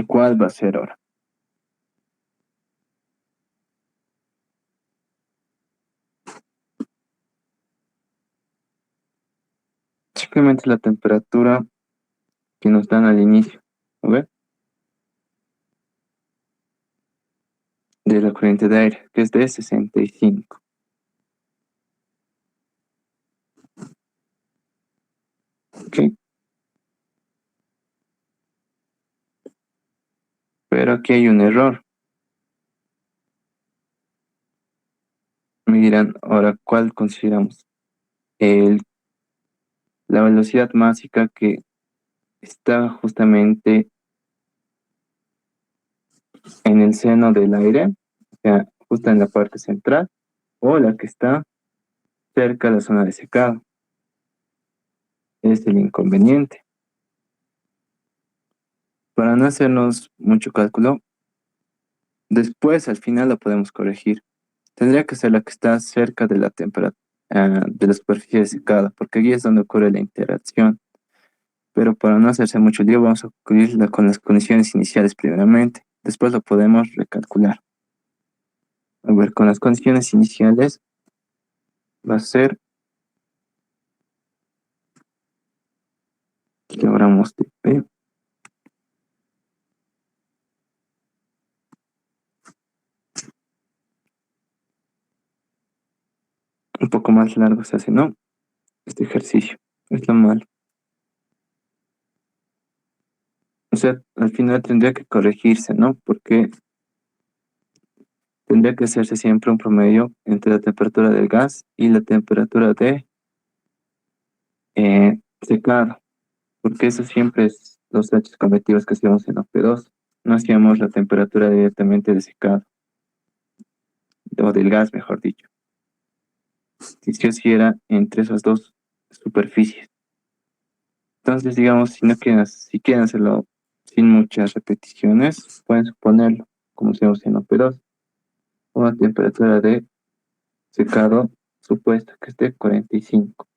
¿cuál va a ser ahora? Simplemente la temperatura que nos dan al inicio, ¿a ver? De la corriente de aire, que es de 65. ¿Ok? Pero aquí hay un error. Me dirán, ahora, ¿cuál consideramos? El, la velocidad máxima que está justamente en el seno del aire, o sea, justo en la parte central, o la que está cerca de la zona de secado. Es el inconveniente. Para no hacernos mucho cálculo, después al final lo podemos corregir. Tendría que ser la que está cerca de la temperatura, de la superficie de secado, porque aquí es donde ocurre la interacción. Pero para no hacerse mucho lío, vamos a cubrirla con las condiciones iniciales primeramente. Después lo podemos recalcular. A ver, con las condiciones iniciales va a ser que abramos de P. Un poco más largo se hace, ¿no? Este ejercicio. Es lo malo. O sea, al final tendría que corregirse, ¿no? Porque tendría que hacerse siempre un promedio entre la temperatura del gas y la temperatura de secado. Porque eso siempre es los hechos convectivos que hacíamos en OP2. No hacíamos la temperatura directamente de secado. o del gas, mejor dicho. Si sí o sí era entre esas dos superficies. Entonces, digamos, si quieren hacerlo sin muchas repeticiones, pueden suponerlo, como si en OP2, una temperatura de secado supuesta que esté 45.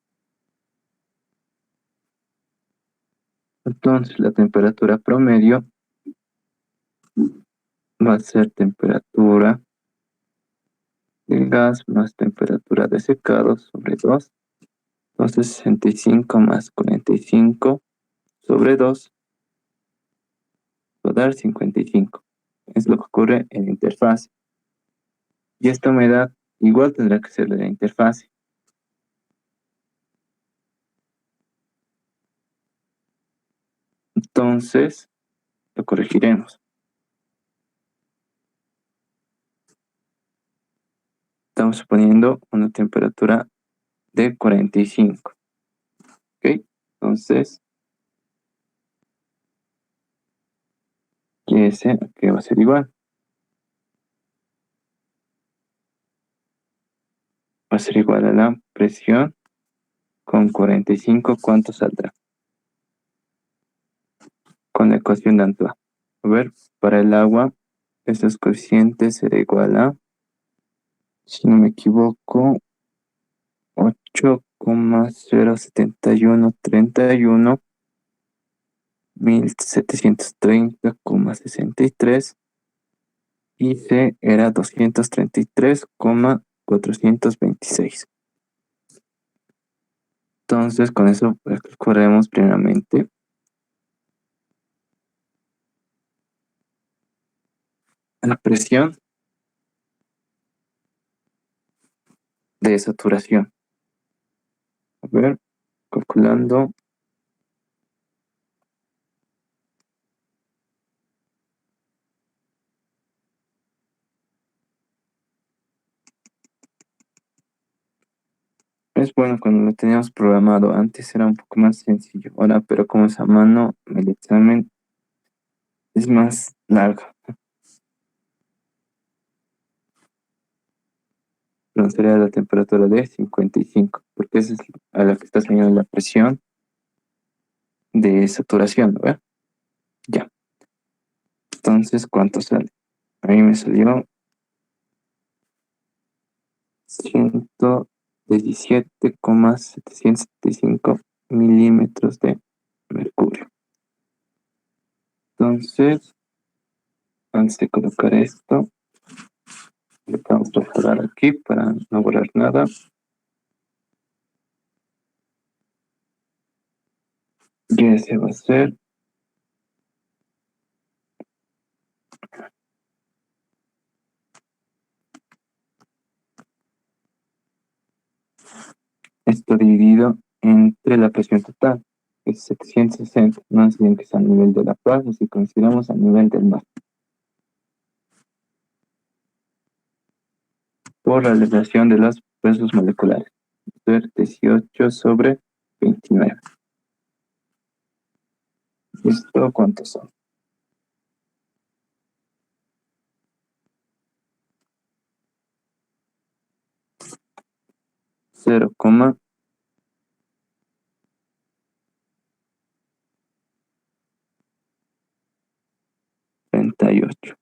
Entonces, la temperatura promedio va a ser temperatura del gas más temperatura de secado sobre 2. Entonces, 65 más 45 sobre 2 va a dar 55. Es lo que ocurre en la interfase. Y esta humedad igual tendrá que ser de la interfase. Entonces, lo corregiremos. Estamos suponiendo una temperatura de 45. ¿Ok? Entonces, que va a ser igual. Va a ser igual a la presión con 45. ¿Cuánto saldrá? Con la ecuación de Antoine. A ver, para el agua, estos coeficientes será igual a, si no me equivoco, 8,07131 1730,63 y C era 233,426. Entonces, con eso calcularemos primeramente la presión de saturación. A ver, calculando. Es bueno cuando lo teníamos programado. Antes era un poco más sencillo. Ahora, pero como es a mano, el examen es más largo. Pero sería la temperatura de 55, porque esa es a la que está saliendo la presión de saturación, ¿no? Ya. Entonces, ¿cuánto sale? A mí me salió 117,775 milímetros de mercurio. Entonces, antes de colocar esto, le vamos a borrar aquí para no borrar nada. Y ese va a ser esto dividido entre la presión total, que es 760. No olviden que es a nivel de la plaza, si consideramos a nivel del mar. Por la relación de los pesos moleculares. Ser 18 sobre 29. ¿Esto cuántos son? 0,38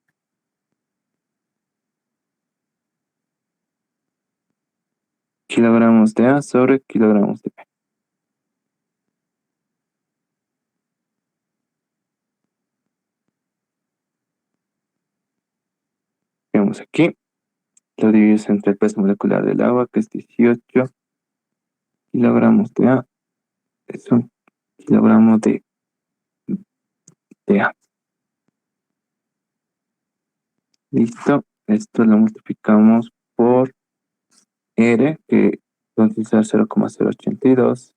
kilogramos de A sobre kilogramos de B. Vemos aquí, lo divides entre el peso molecular del agua, que es 18 kilogramos de A, es un kilogramo de A. Listo, esto lo multiplicamos por R, que entonces es 0,082.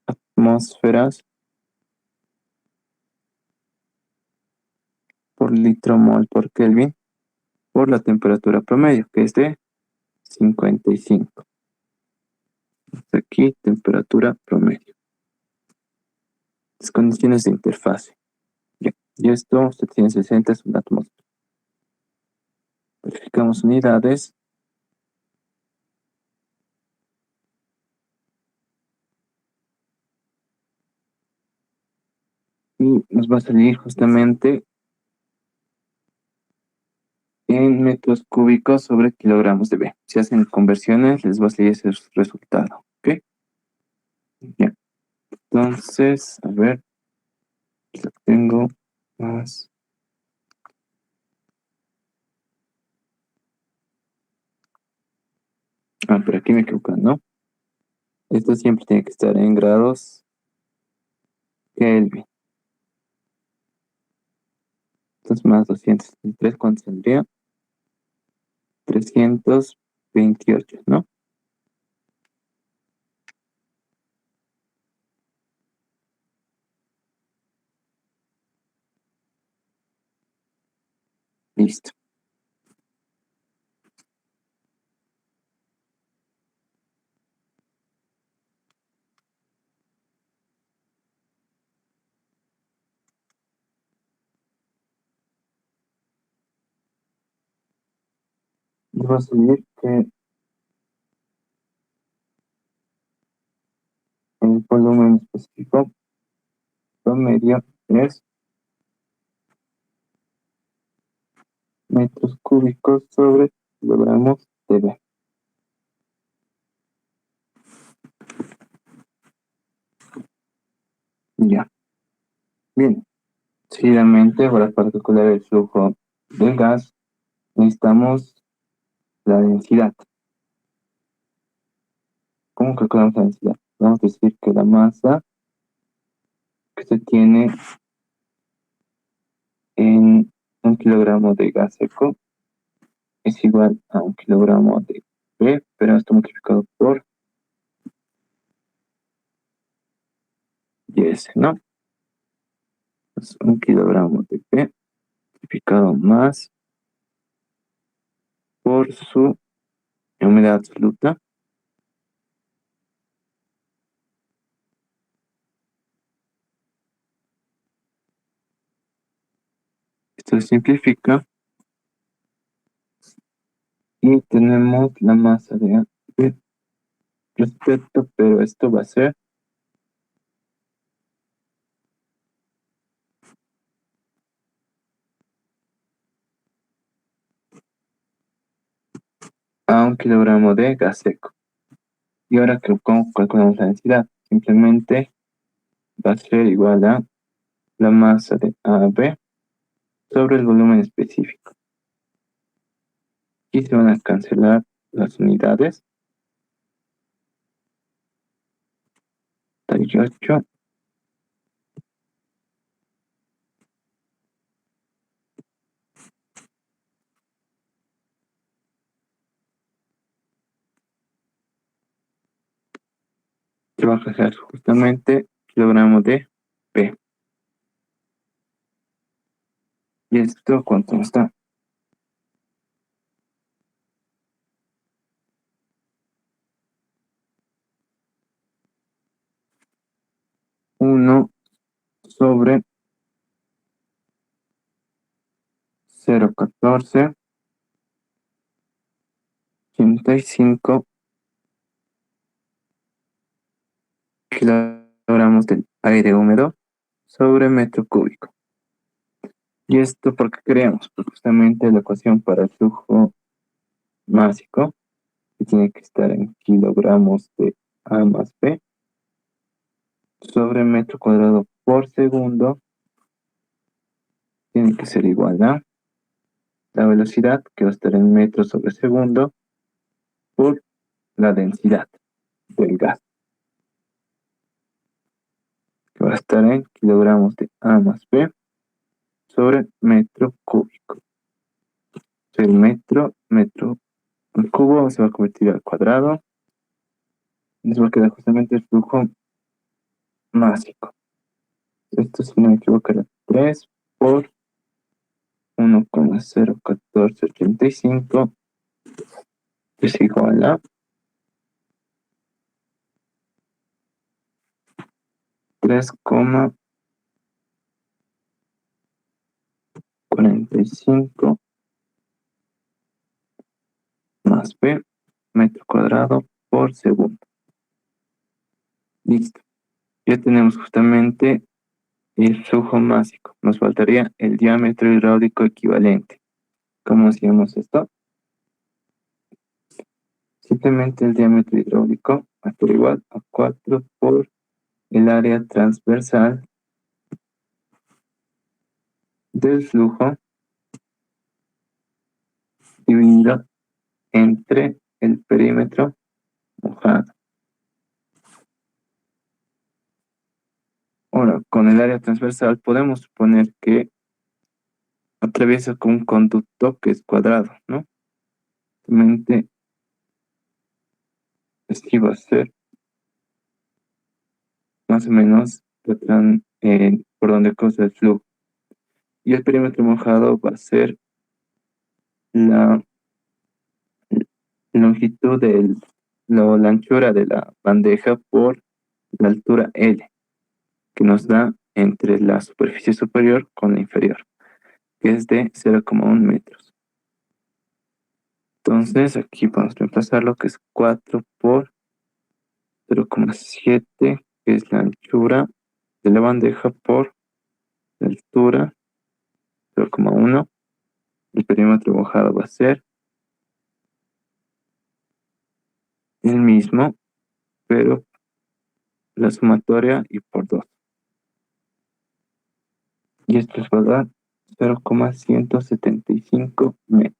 Atmósferas por litro mol por Kelvin por la temperatura promedio, que es de 55. Aquí, temperatura promedio. Las condiciones de interfase. Ya. Y esto 760 es una atmósfera. Verificamos unidades. Y nos va a salir justamente en metros cúbicos sobre kilogramos de B. Si hacen conversiones, les va a salir ese resultado. ¿Ok? Ya. Entonces, a ver, lo tengo más. Pero aquí me equivoco, ¿no? Esto siempre tiene que estar en grados Kelvin. Entonces, más 273, ¿cuánto saldría? 328, ¿no? Listo. Y va a salir que el volumen específico promedio es metros cúbicos sobre kilogramos de B. Ya. Bien. Seguidamente, ahora para calcular el flujo del gas, necesitamos la densidad. ¿Cómo calculamos la densidad? Vamos a decir que la masa que se tiene en un kilogramo de gas seco es igual a un kilogramo de B, pero esto multiplicado por Y, ¿no? Es un kilogramo de B multiplicado más por su humedad absoluta. Esto se simplifica y tenemos la masa de B respecto, pero esto va a ser a un kilogramo de gas seco. Y ahora que cómo calculamos la densidad, simplemente va a ser igual a la masa de AB sobre el volumen específico. Y se van a cancelar las unidades. 38. Se va a cancelar justamente kilogramo de P. ¿Y esto cuánto está? 1 sobre 0,1485 kilogramos de aire húmedo sobre metro cúbico. ¿Y esto por qué creamos? Pues justamente la ecuación para el flujo másico, que tiene que estar en kilogramos de A más B sobre metro cuadrado por segundo, tiene que ser igual a la velocidad, que va a estar en metros sobre segundo, por la densidad del gas, que va a estar en kilogramos de A más B sobre metro cúbico. El el cubo se va a convertir al cuadrado. Nos va a quedar justamente el flujo másico. Esto, si no me equivoco, era 3 por 1,01485 es igual a 3, 45 más B, metro cuadrado por segundo. Listo. Ya tenemos justamente el flujo másico. Nos faltaría el diámetro hidráulico equivalente. ¿Cómo hacíamos esto? Simplemente el diámetro hidráulico va a ser igual a 4 por el área transversal del flujo dividido entre el perímetro mojado. Ahora, con el área transversal podemos suponer que atraviesa con un conducto que es cuadrado, ¿no? Simplemente así va a ser más o menos por donde cruza el flujo. Y el perímetro mojado va a ser la longitud la anchura de la bandeja por la altura L, que nos da entre la superficie superior con la inferior, que es de 0,1 metros. Entonces aquí vamos a reemplazar lo que es 4 por 0,7, que es la anchura de la bandeja por la altura 0,1. El perímetro mojado va a ser el mismo, pero la sumatoria y por 2. Y esto va a dar 0,175 metros.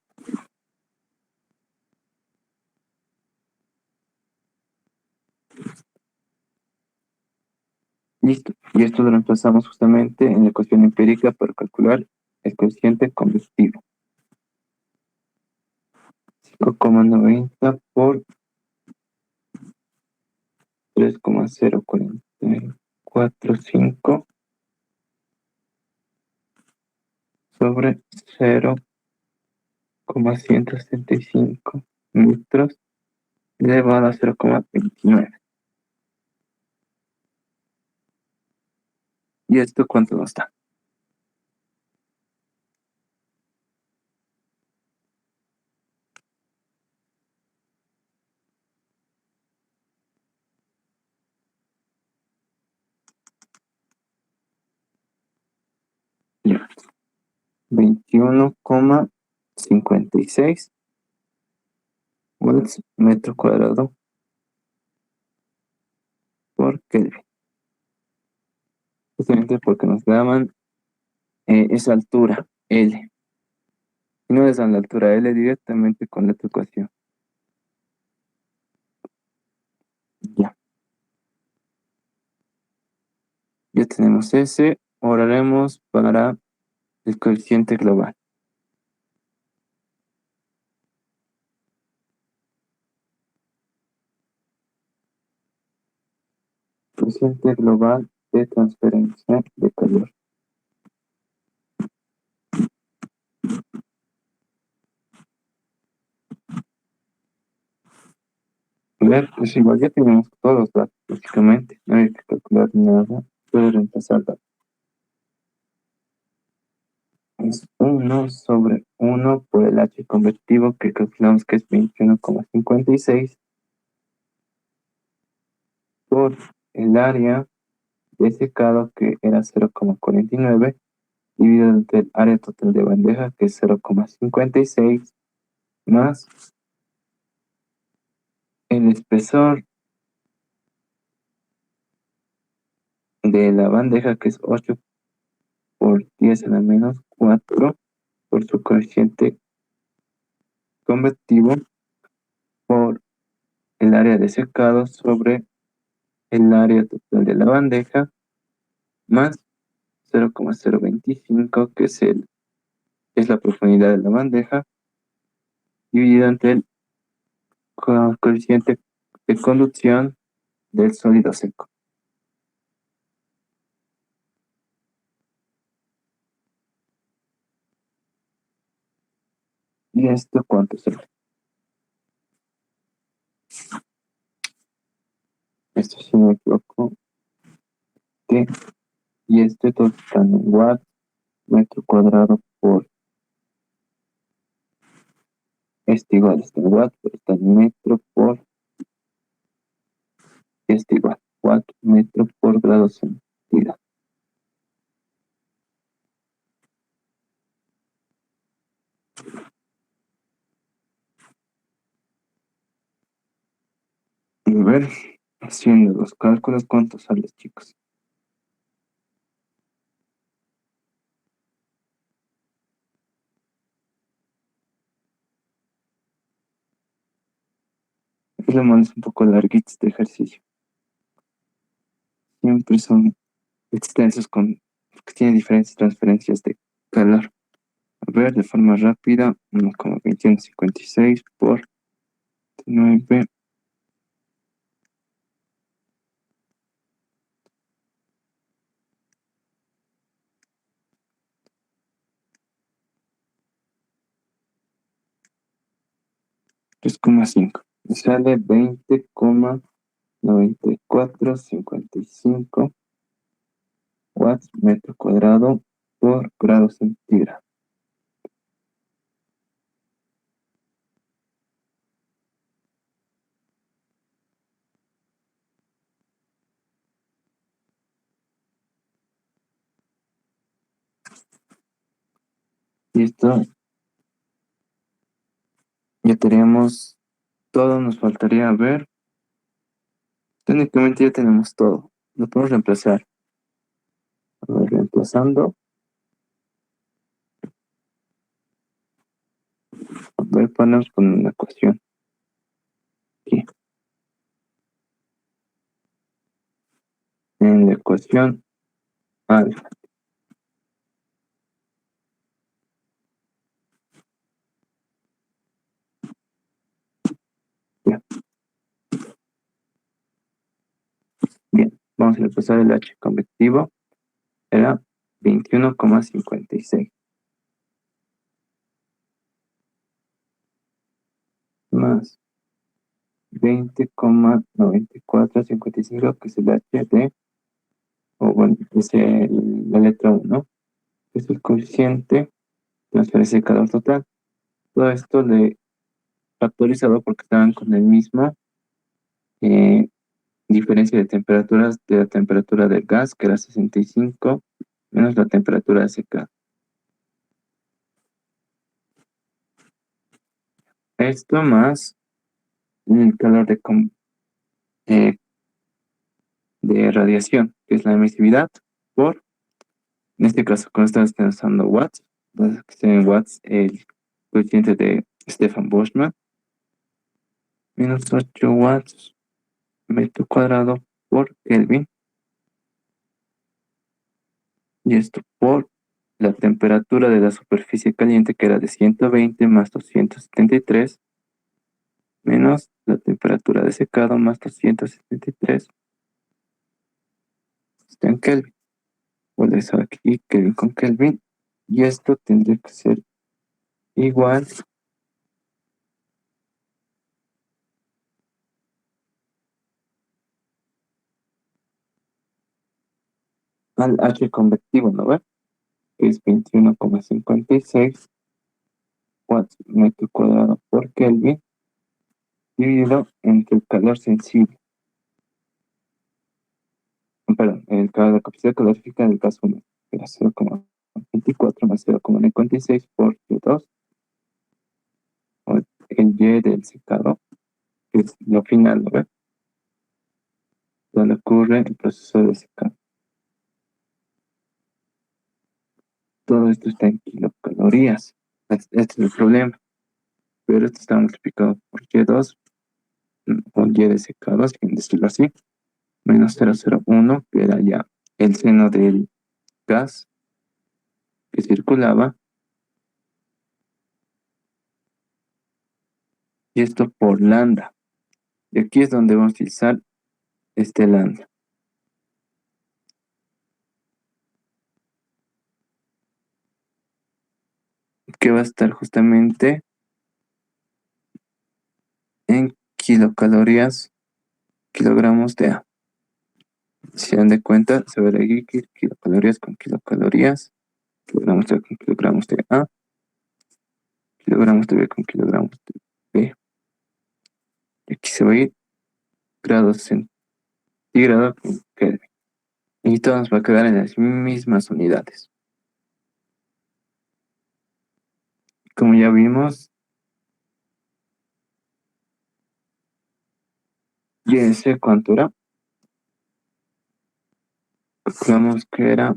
Listo. Y esto lo reemplazamos justamente en la ecuación empírica para calcular el coeficiente convectivo. 5,90 por 3,0445 sobre 0,175 metros elevado a 0,29. ¿Y esto cuánto nos da? Ya. 21,56 watts metro cuadrado por Kelvin. Justamente porque nos daban esa altura L. Y no les dan la altura L directamente con la ecuación. Ya. Ya tenemos ese. Ahora haremos para el coeficiente global. Coeficiente global de transferencia de calor. A ver, pues igual ya tenemos todos los datos, básicamente. No hay que calcular nada. Puedo reemplazar datos. Es 1 sobre 1 por el H convertido, que calculamos que es 21,56 por el área de secado, que era 0,49, dividido entre el área total de bandeja, que es 0,56, más el espesor de la bandeja, que es 8 por 10 a la menos 4, por su coeficiente convectivo, por el área de secado sobre el área total de la bandeja, más 0,025, que es la profundidad de la bandeja, dividido entre el coeficiente de conducción del sólido seco. ¿Y esto cuánto será? Esto, si no me equivoco, y este todo está en watts metro cuadrado por este igual, está en watt, pero está en metro por este igual, watt metro por grado centígrado. Y a ver, haciendo los cálculos, ¿cuánto sale, chicos? Y le mandas un poco larguito este ejercicio. Siempre son extensos porque tiene diferentes transferencias de calor. A ver, de forma rápida, 1,2156 por 9, tres coma cinco. Me sale 20,9455 watts metro cuadrado por grado centígrado. Y esto ya tenemos todo, nos faltaría ver. Técnicamente ya tenemos todo. Lo podemos reemplazar. A ver, reemplazando. A ver, ponemos con una ecuación aquí. En la ecuación alfa. Ya. Bien, vamos a reemplazar el H convectivo. Era 21,56 más 20,9455, que es el H de, o bueno, es la letra 1, que es el coeficiente de transferencia de calor total. Todo esto le factorizado porque estaban con el mismo eh, diferencia de temperaturas de la temperatura del gas, que era 65, menos la temperatura de secado. Esto más el calor eh, de radiación, que es la emisividad, por, en este caso, cuando estamos usando watts, entonces que esté en watts el coeficiente de Stefan Boltzmann, menos 8 watts metro cuadrado por Kelvin, y esto por la temperatura de la superficie caliente, que era de 120 más 273, menos la temperatura de secado más 273, está en Kelvin. Vuelve eso aquí, Kelvin con Kelvin, y esto tendría que ser igual al H convectivo, ¿no ve? Que es 21,56 watts metro cuadrado por Kelvin, dividido entre el calor sensible. Perdón, la capacidad calorífica del gas húmedo, que era 0,24 más 0,56 por Q2, o el Y del secado, que es lo final, ¿no ve? Donde ocurre el proceso de secado. Todo esto está en kilocalorías. Este es el problema. Pero esto está multiplicado por Y2, o Y de secado, si quieren decirlo así, menos 0,01, que era ya el seno del gas que circulaba, y esto por lambda. Y aquí es donde vamos a utilizar este lambda, que va a estar justamente en kilocalorías, kilogramos de A. Si dan de cuenta, se va a elegir kilocalorías con kilocalorías. kilogramos de A con kilogramos de A, kilogramos de B con kilogramos de B. Y aquí se va a ir grados centígrados con Kelvin. Y todo nos va a quedar en las mismas unidades. Como ya vimos, y ese cuánto era, calculamos que era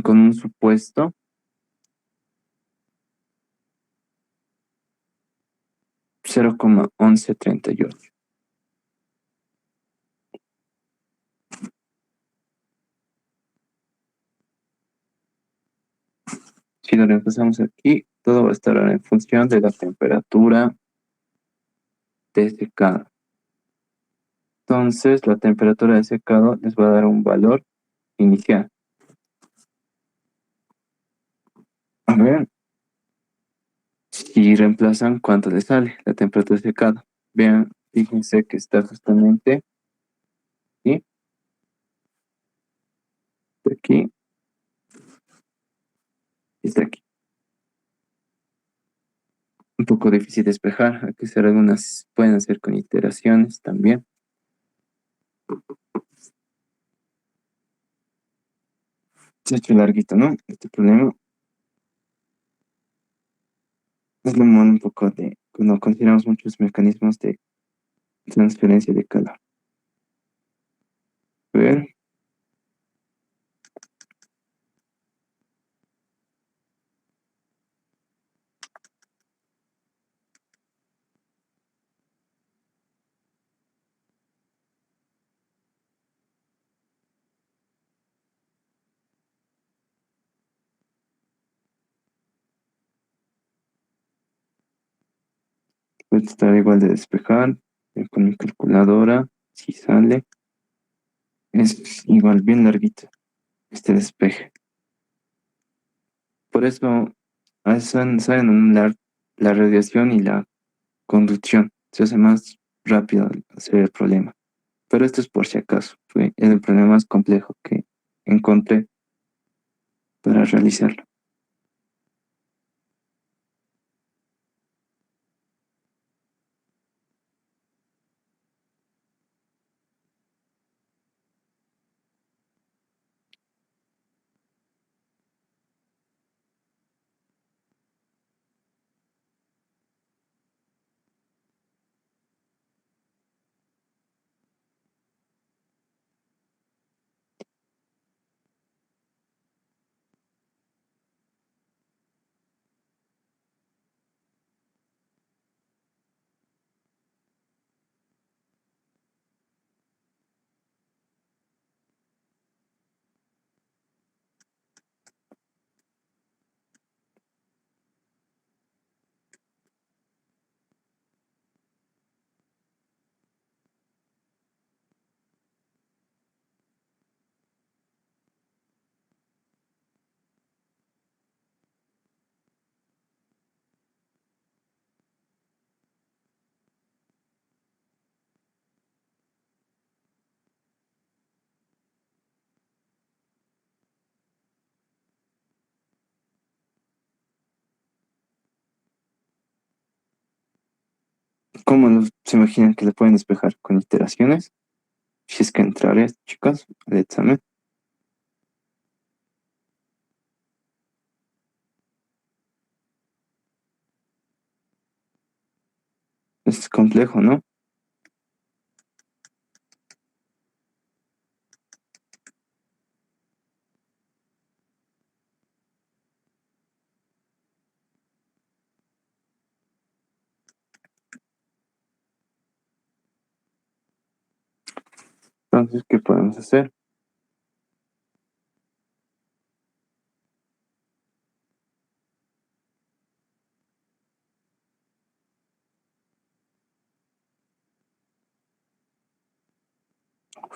con un supuesto 0,1138. Si lo reemplazamos aquí, todo va a estar ahora en función de la temperatura de secado. Entonces, la temperatura de secado les va a dar un valor inicial. A ver, si reemplazan, ¿cuánto les sale la temperatura de secado? Vean, fíjense que está justamente aquí, aquí y está aquí. Un poco difícil de despejar, hay que hacer algunas, pueden hacer con iteraciones también. Se ha hecho larguito, ¿no? Este problema es lo malo un poco de cuando consideramos muchos mecanismos de transferencia de calor. A ver, puede estar igual de despejar con mi calculadora, si sale, es igual bien larguito este despeje. Por eso a veces saben anular la radiación y la conducción, se hace más rápido hacer el problema. Pero esto es por si acaso, fue el problema más complejo que encontré para realizarlo. ¿Cómo se imaginan que le pueden despejar con iteraciones? Si es que entraré, chicos, al examen. Es complejo, ¿no? Entonces, ¿qué podemos hacer?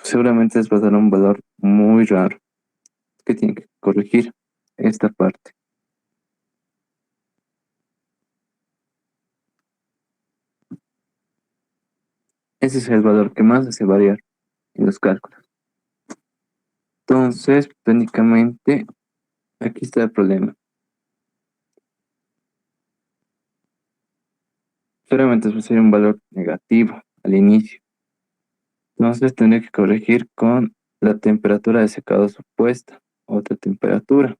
Seguramente les va a dar un valor muy raro que tienen que corregir esta parte. Ese es el valor que más hace variar en los cálculos. Entonces, técnicamente, Aquí está el problema. Solamente va a ser un valor negativo al inicio. Entonces tendré que corregir con la temperatura de secado supuesta, otra temperatura.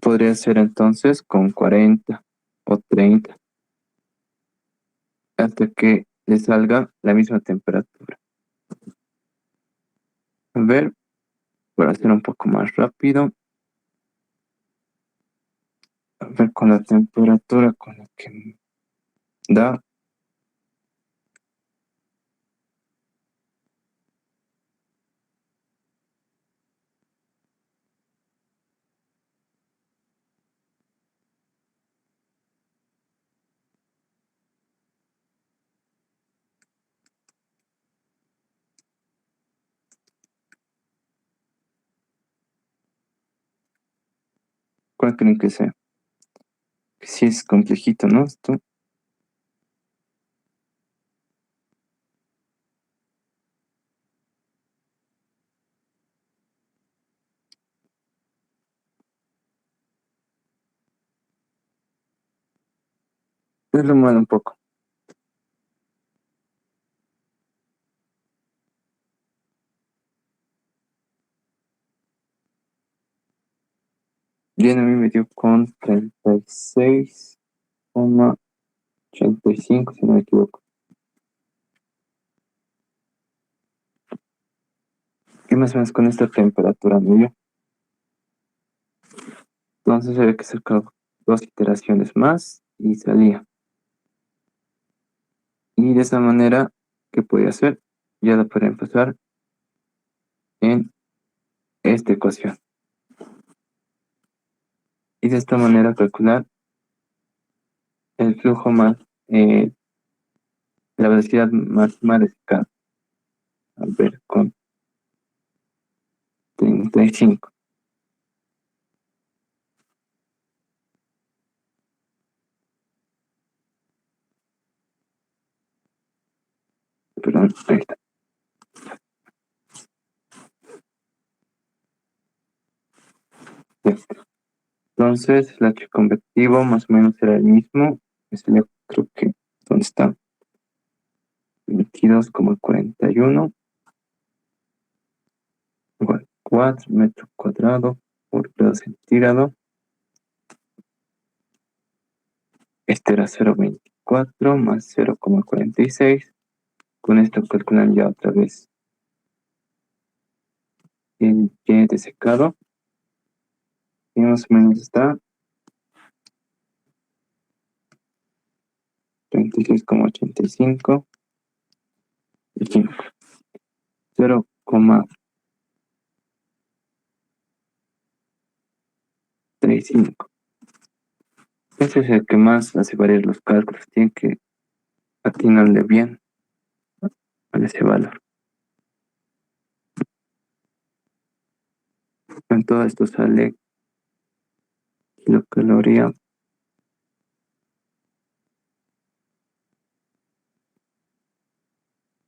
Podría ser entonces con 40 o 30 hasta que le salga la misma temperatura. A ver, para hacer un poco más rápido, a ver con la temperatura con la que da, ¿cuál creen que sea? Que sí es complejito, ¿no? Esto es lo malo un poco. Bien, a mí me dio con 36,85 si no me equivoco. Y más o menos con esta temperatura me dio. Entonces había que sacar dos iteraciones más y salía. Y de esa manera, ¿qué podía hacer? Ya la podía empezar en esta ecuación. Y de esta manera calcular el flujo más, la velocidad máxima de secado. A ver, con 35. Perdón, ahí está. Ya está. Entonces, el H convectivo más o menos será el mismo. Este yo creo que, ¿dónde está? 22,41 igual 4 metros cuadrados por grado centígrado. Este era 0,24 más 0,46. Con esto calculan ya otra vez el Y de secado. Y más o menos está 36,85 y 5. 0,35. Ese es el que más hace variar los cálculos. Tienen que atinarle bien a ese valor. En todo esto sale kilocaloría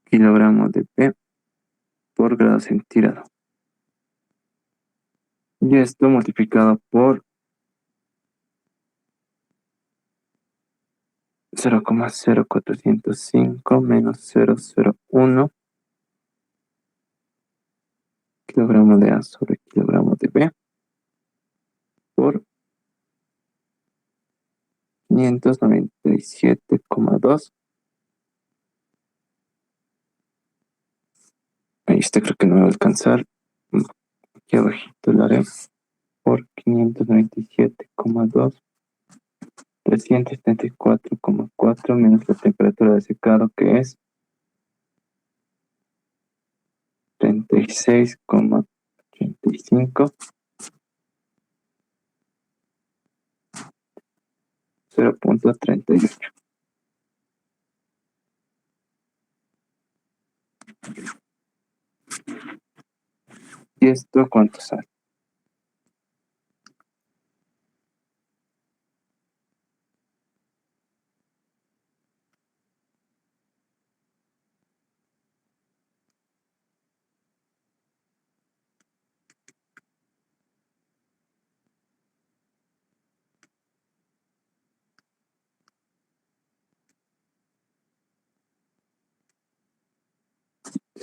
kilogramo de P por grado centígrado. Y esto multiplicado por 0,0405 menos 0,01 kilogramo de A sobre kilogramo de B por 597,2. Ahí este creo que no me va a alcanzar. Aquí abajito lo haré por 597,2. 374,4 menos la temperatura de secado que es 36,85. 0,38. ¿Y esto cuánto sale?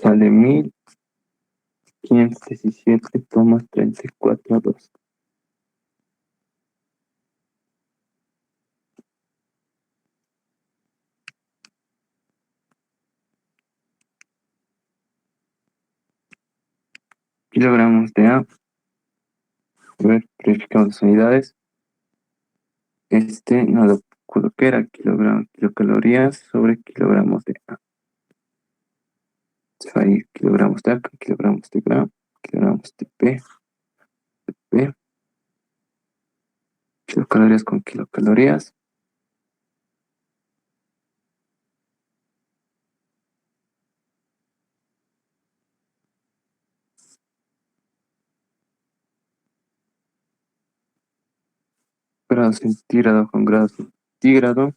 sale 1517,34 2. Kilogramos de A. A ver, verificamos las unidades. No lo coloqué, era kilocalorías sobre kilogramos de A. Se va a ir kilogramos de A con kilogramos de gramo, kilogramos de P, kilocalorías con kilocalorías. Grado centígrado con grado centígrado.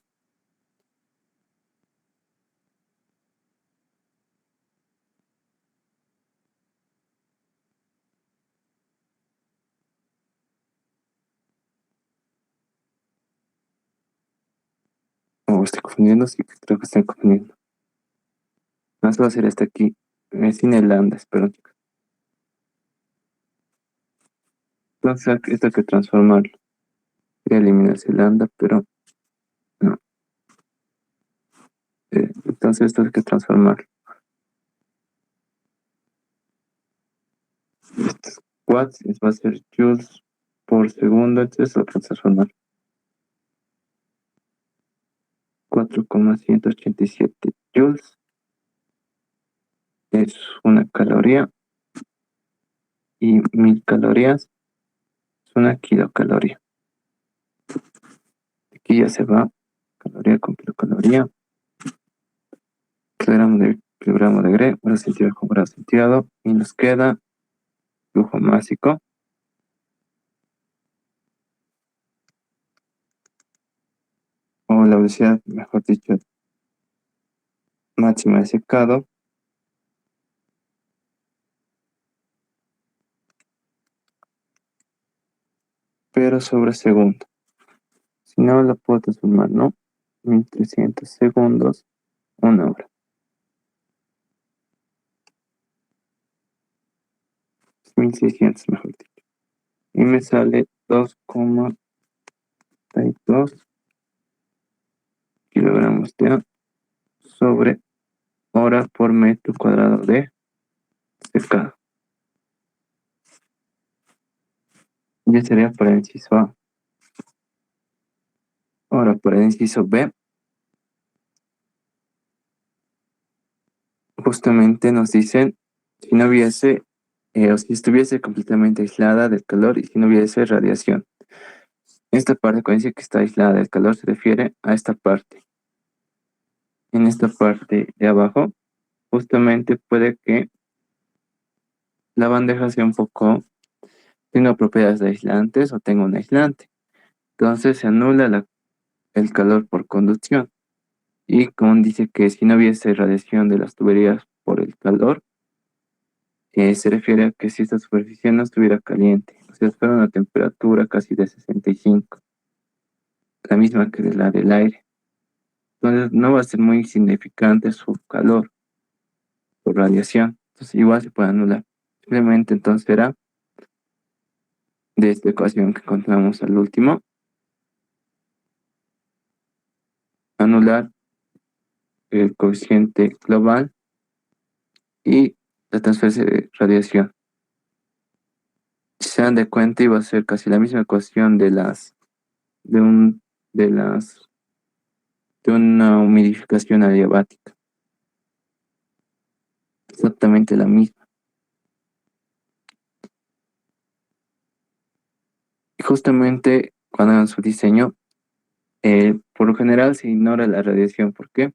Oh, estoy confundiendo, sí, creo que estoy confundiendo. Más va a ser este aquí, sin el lambda, espero, chicos. Entonces, esto hay que transformarlo. Voy a eliminar ese lambda, pero no. Entonces, esto hay que transformarlo. Estos watts va a ser joules por segundo, entonces lo vamos a transformar. 4,187 joules es una caloría y 1000 calorías es una kilocaloría. Aquí ya se va caloría con kilocaloría. Kilogramo de grado, grado centígrado con grado centígrado, y nos queda flujo másico. O la velocidad, mejor dicho, máxima de secado. Pero sobre segundo. Si no, lo puedo transformar, ¿no? 1300 segundos, 1 hora. 1600, mejor dicho. Y me sale 2,32 kilogramos de A sobre hora por metro cuadrado de secado. Ya sería para el inciso A. Ahora para el inciso B, justamente nos dicen si no hubiese, o si estuviese completamente aislada del calor y si no hubiese radiación. Esta parte, cuando dice que está aislada del calor, se refiere a esta parte. En esta parte de abajo, justamente puede que la bandeja sea tenga propiedades de aislantes o tenga un aislante. Entonces se anula el calor por conducción. Y como dice que si no hubiese radiación de las tuberías por el calor, se refiere a que si esta superficie no estuviera caliente, o sea, fuera una temperatura casi de 65, la misma que la del aire. Entonces no va a ser muy significante su calor por radiación. Entonces igual se puede anular. Simplemente entonces será de esta ecuación que encontramos al último, anular el coeficiente global y la transferencia de radiación. Si se dan de cuenta, iba a ser casi la misma ecuación de un, de las, de una humidificación adiabática. Exactamente la misma. Y justamente cuando hagan su diseño, por lo general se ignora la radiación. ¿Por qué?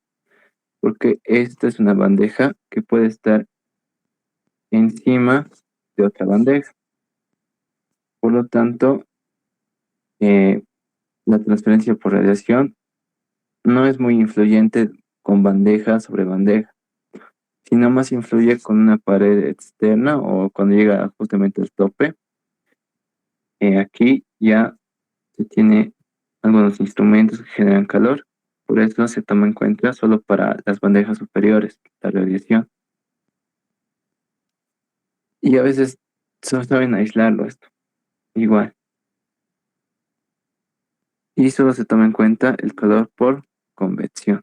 Porque esta es una bandeja que puede estar encima de otra bandeja. Por lo tanto, la transferencia por radiación no es muy influyente con bandeja sobre bandeja, sino más influye con una pared externa o cuando llega justamente al tope. Aquí ya se tiene algunos instrumentos que generan calor, por eso se toma en cuenta solo para las bandejas superiores la radiación. Y a veces solo saben aislarlo esto, igual. Y solo se toma en cuenta el calor por convección.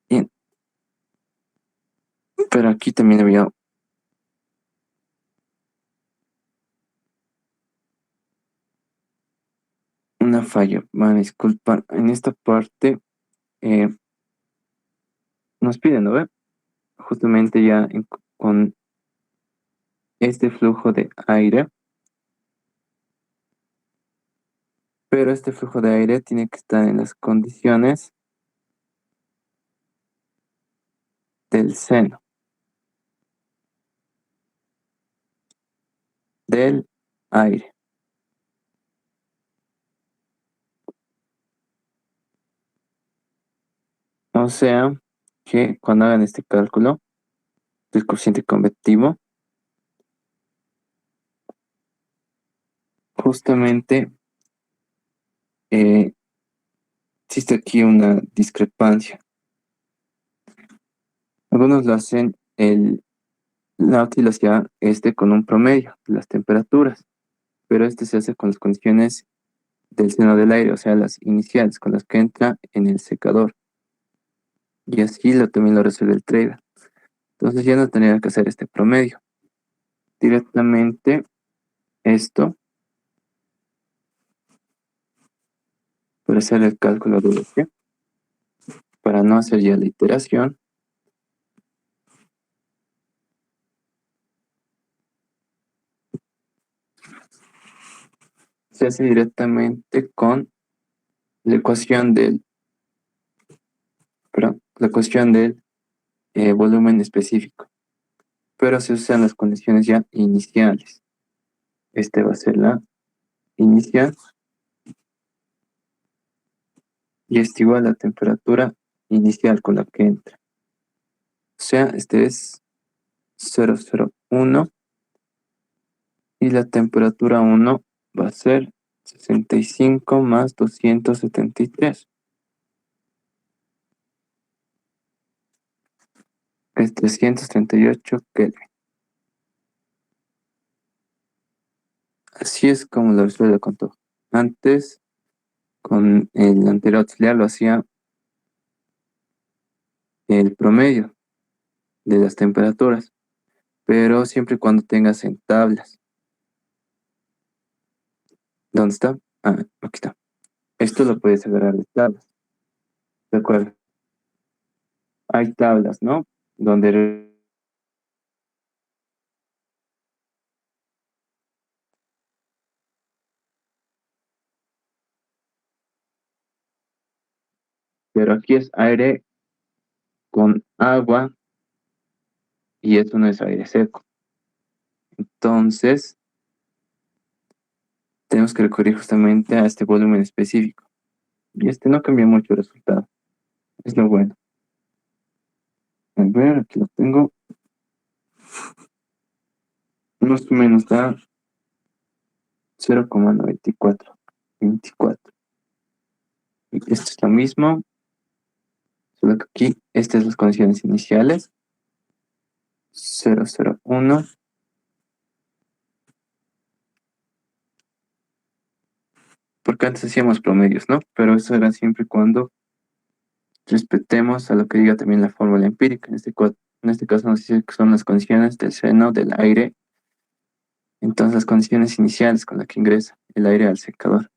Bien, pero aquí también había una falla. Vale, disculpa. En esta parte eh, nos piden, ¿no ve? Justamente ya con este flujo de aire, pero este flujo de aire tiene que estar en las condiciones del seno del aire. O sea que cuando hagan este cálculo del cociente convectivo, justamente existe aquí una discrepancia. Algunos lo hacen la oscilación con un promedio de las temperaturas, pero este se hace con las condiciones del seno del aire, o sea, las iniciales con las que entra en el secador. Y así también lo resuelve el trader. Entonces ya no tendría que hacer este promedio. Directamente esto, por hacer el cálculo de UF, para no hacer ya la iteración, se hace directamente con la ecuación la ecuación del volumen específico, pero se usan las condiciones ya iniciales. Este va a ser la inicial y es igual a la temperatura inicial con la que entra. O sea, este es 0,01 y la temperatura 1 va a ser 65 más 273. Es 338 Kelvin. Así es como lo resuelve con todo. Antes, con el anterior auxiliar, lo hacía el promedio de las temperaturas, pero siempre y cuando tengas en tablas. ¿Dónde está? Ah, aquí está. Esto lo puedes agarrar de tablas. ¿De acuerdo? Hay tablas, ¿no? Donde, pero aquí es aire con agua y esto no es aire seco. Entonces, tenemos que recurrir justamente a este volumen específico. Y este no cambia mucho el resultado. Es lo bueno. A ver, aquí lo tengo. Más o menos da 0,9424. Y esto es lo mismo, solo que aquí, estas son las condiciones iniciales. 0,01. Porque antes hacíamos promedios, ¿no? Pero eso era siempre y cuando respetemos a lo que diga también la fórmula empírica. En este caso nos dice que son las condiciones del seno del aire. Entonces las condiciones iniciales con las que ingresa el aire al secador.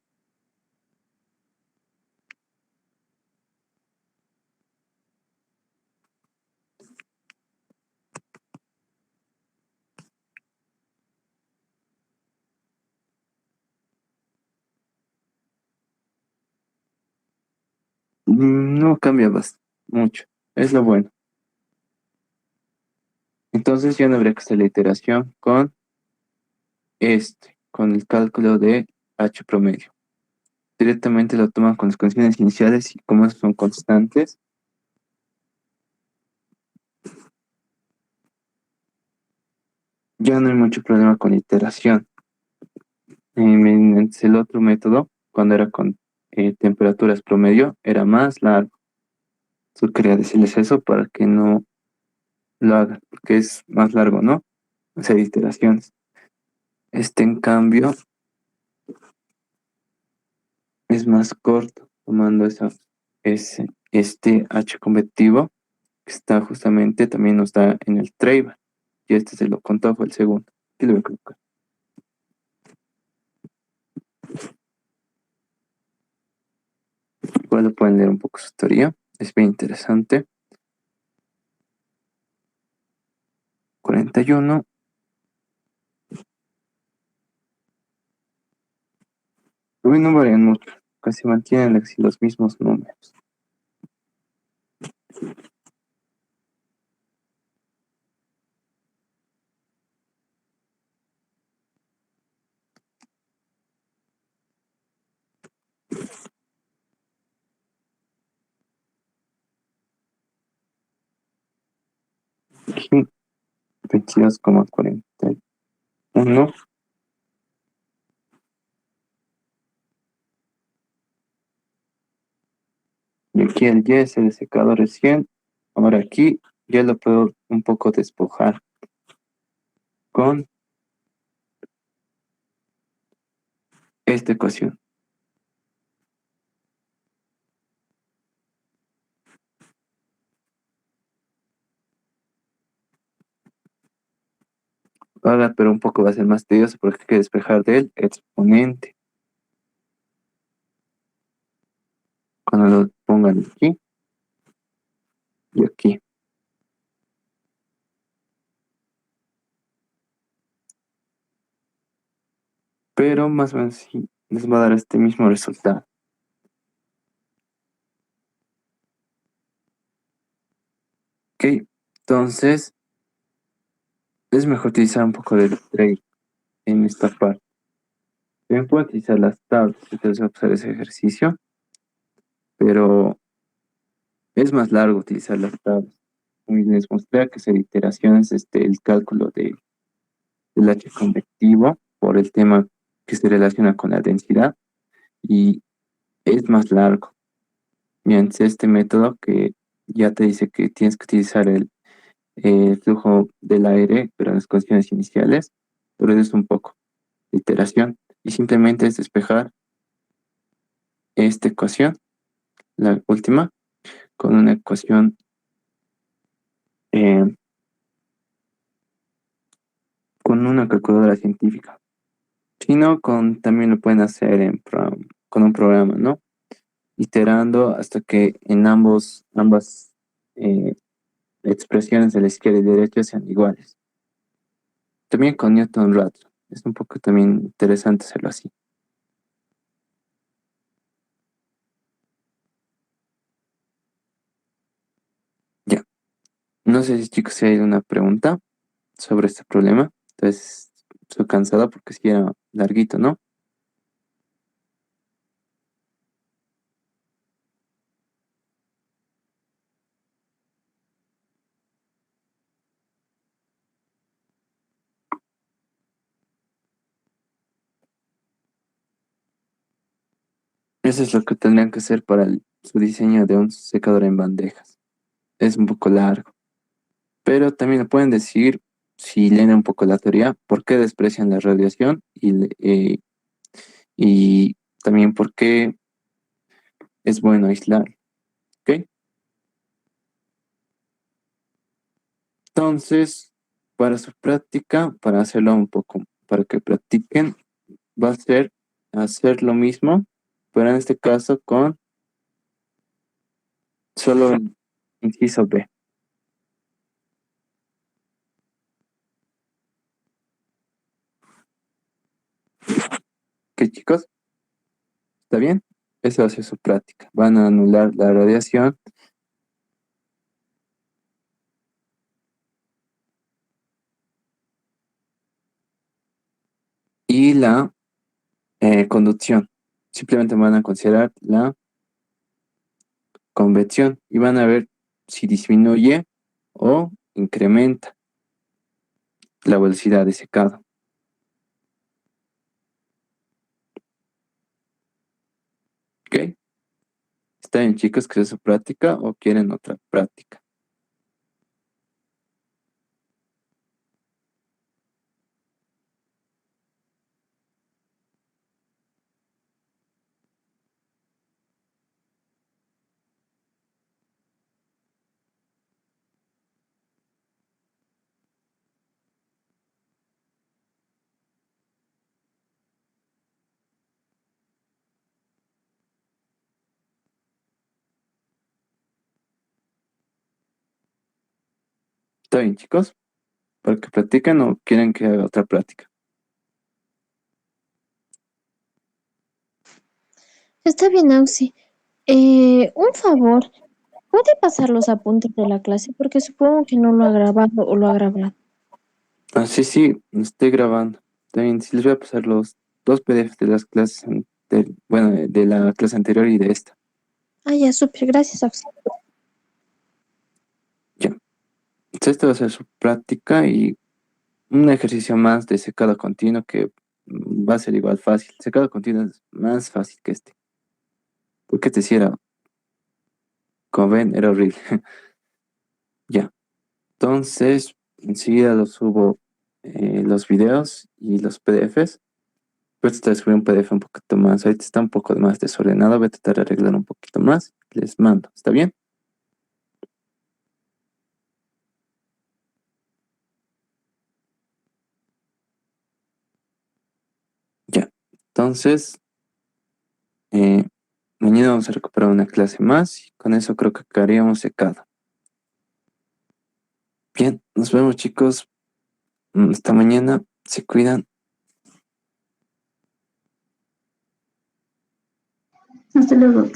No cambia mucho. Es lo bueno. Entonces ya no habría que hacer la iteración con el cálculo de H promedio. Directamente lo toman con las condiciones iniciales y como son constantes, ya no hay mucho problema con iteración. En el otro método, cuando era con temperaturas promedio, era más largo. Yo quería decirles eso para que no lo hagan, porque es más largo, ¿no? Hacer iteraciones. En cambio, es más corto, tomando este H convectivo, que está justamente, también nos da en el treiber. Y este se lo contó, fue el segundo. Aquí lo voy a colocar. Igual lo pueden leer un poco su teoría, es bien interesante. 41. Uy, no varían mucho, casi mantienen los mismos números. Aquí 22,41. Y aquí el Y se le secado recién. Ahora aquí ya lo puedo un poco despojar con esta ecuación. Ahora, pero un poco va a ser más tedioso porque hay que despejar del exponente. Cuando lo pongan aquí y aquí. Pero más o menos sí les va a dar este mismo resultado. Ok, entonces es mejor utilizar un poco de trade en esta parte. También puedo utilizar las tablas, entonces voy a usar ese ejercicio, pero es más largo utilizar las tablas. Como les mostré que hacer iteraciones, el cálculo del H convectivo por el tema que se relaciona con la densidad y es más largo. Mientras este método que ya te dice que tienes que utilizar el flujo del aire, pero en las condiciones iniciales, pero es un poco de iteración y simplemente es despejar esta ecuación, la última, con una ecuación eh, con una calculadora científica. Si no, también lo pueden hacer con un programa, ¿no? Iterando hasta que en ambas eh, expresiones de la izquierda y derecha sean iguales. También con Newton Raphson. Es un poco también interesante hacerlo así. Ya. No sé si chicos si hay una pregunta sobre este problema. Entonces, estoy cansado porque si era larguito, ¿no? Eso es lo que tendrían que hacer para su diseño de un secador en bandejas. Es un poco largo. Pero también le pueden decir, si leen un poco la teoría, por qué desprecian la radiación y también por qué es bueno aislar. ¿Ok? Entonces, para su práctica, para hacerlo un poco, para que practiquen, va a ser hacer lo mismo, pero en este caso con solo el inciso B. ¿Qué chicos? ¿Está bien? Eso va a ser su práctica. Van a anular la radiación y la conducción. Simplemente van a considerar la convección y van a ver si disminuye o incrementa la velocidad de secado. ¿Ok? ¿Está bien, chicos, que es su práctica o quieren otra práctica? ¿Está bien, chicos? ¿Para que practiquen o quieren que haga otra práctica? Está bien, Auxi. Un favor, ¿puede pasar los apuntes de la clase? Porque supongo que no lo ha grabado o lo ha grabado. Ah, sí, sí, estoy grabando. También sí les voy a pasar los dos PDFs de las clases, bueno, de la clase anterior y de esta. Ah, ya, súper, gracias, Auxi. Ya. Entonces, esta va a ser su práctica y un ejercicio más de secado continuo que va a ser igual fácil. Secado continuo es más fácil que este. Porque te hiciera, como ven, era horrible. Ya. Entonces, enseguida los subo los videos y los PDFs. Pues te subí un PDF un poquito más. Ahorita está un poco más desordenado. Voy a tratar de arreglar un poquito más. Les mando. ¿Está bien? Ya. Entonces, eh, mañana vamos a recuperar una clase más. Y con eso creo que acabaríamos secado. Bien, nos vemos, chicos. Hasta mañana. Se cuidan. Hasta luego.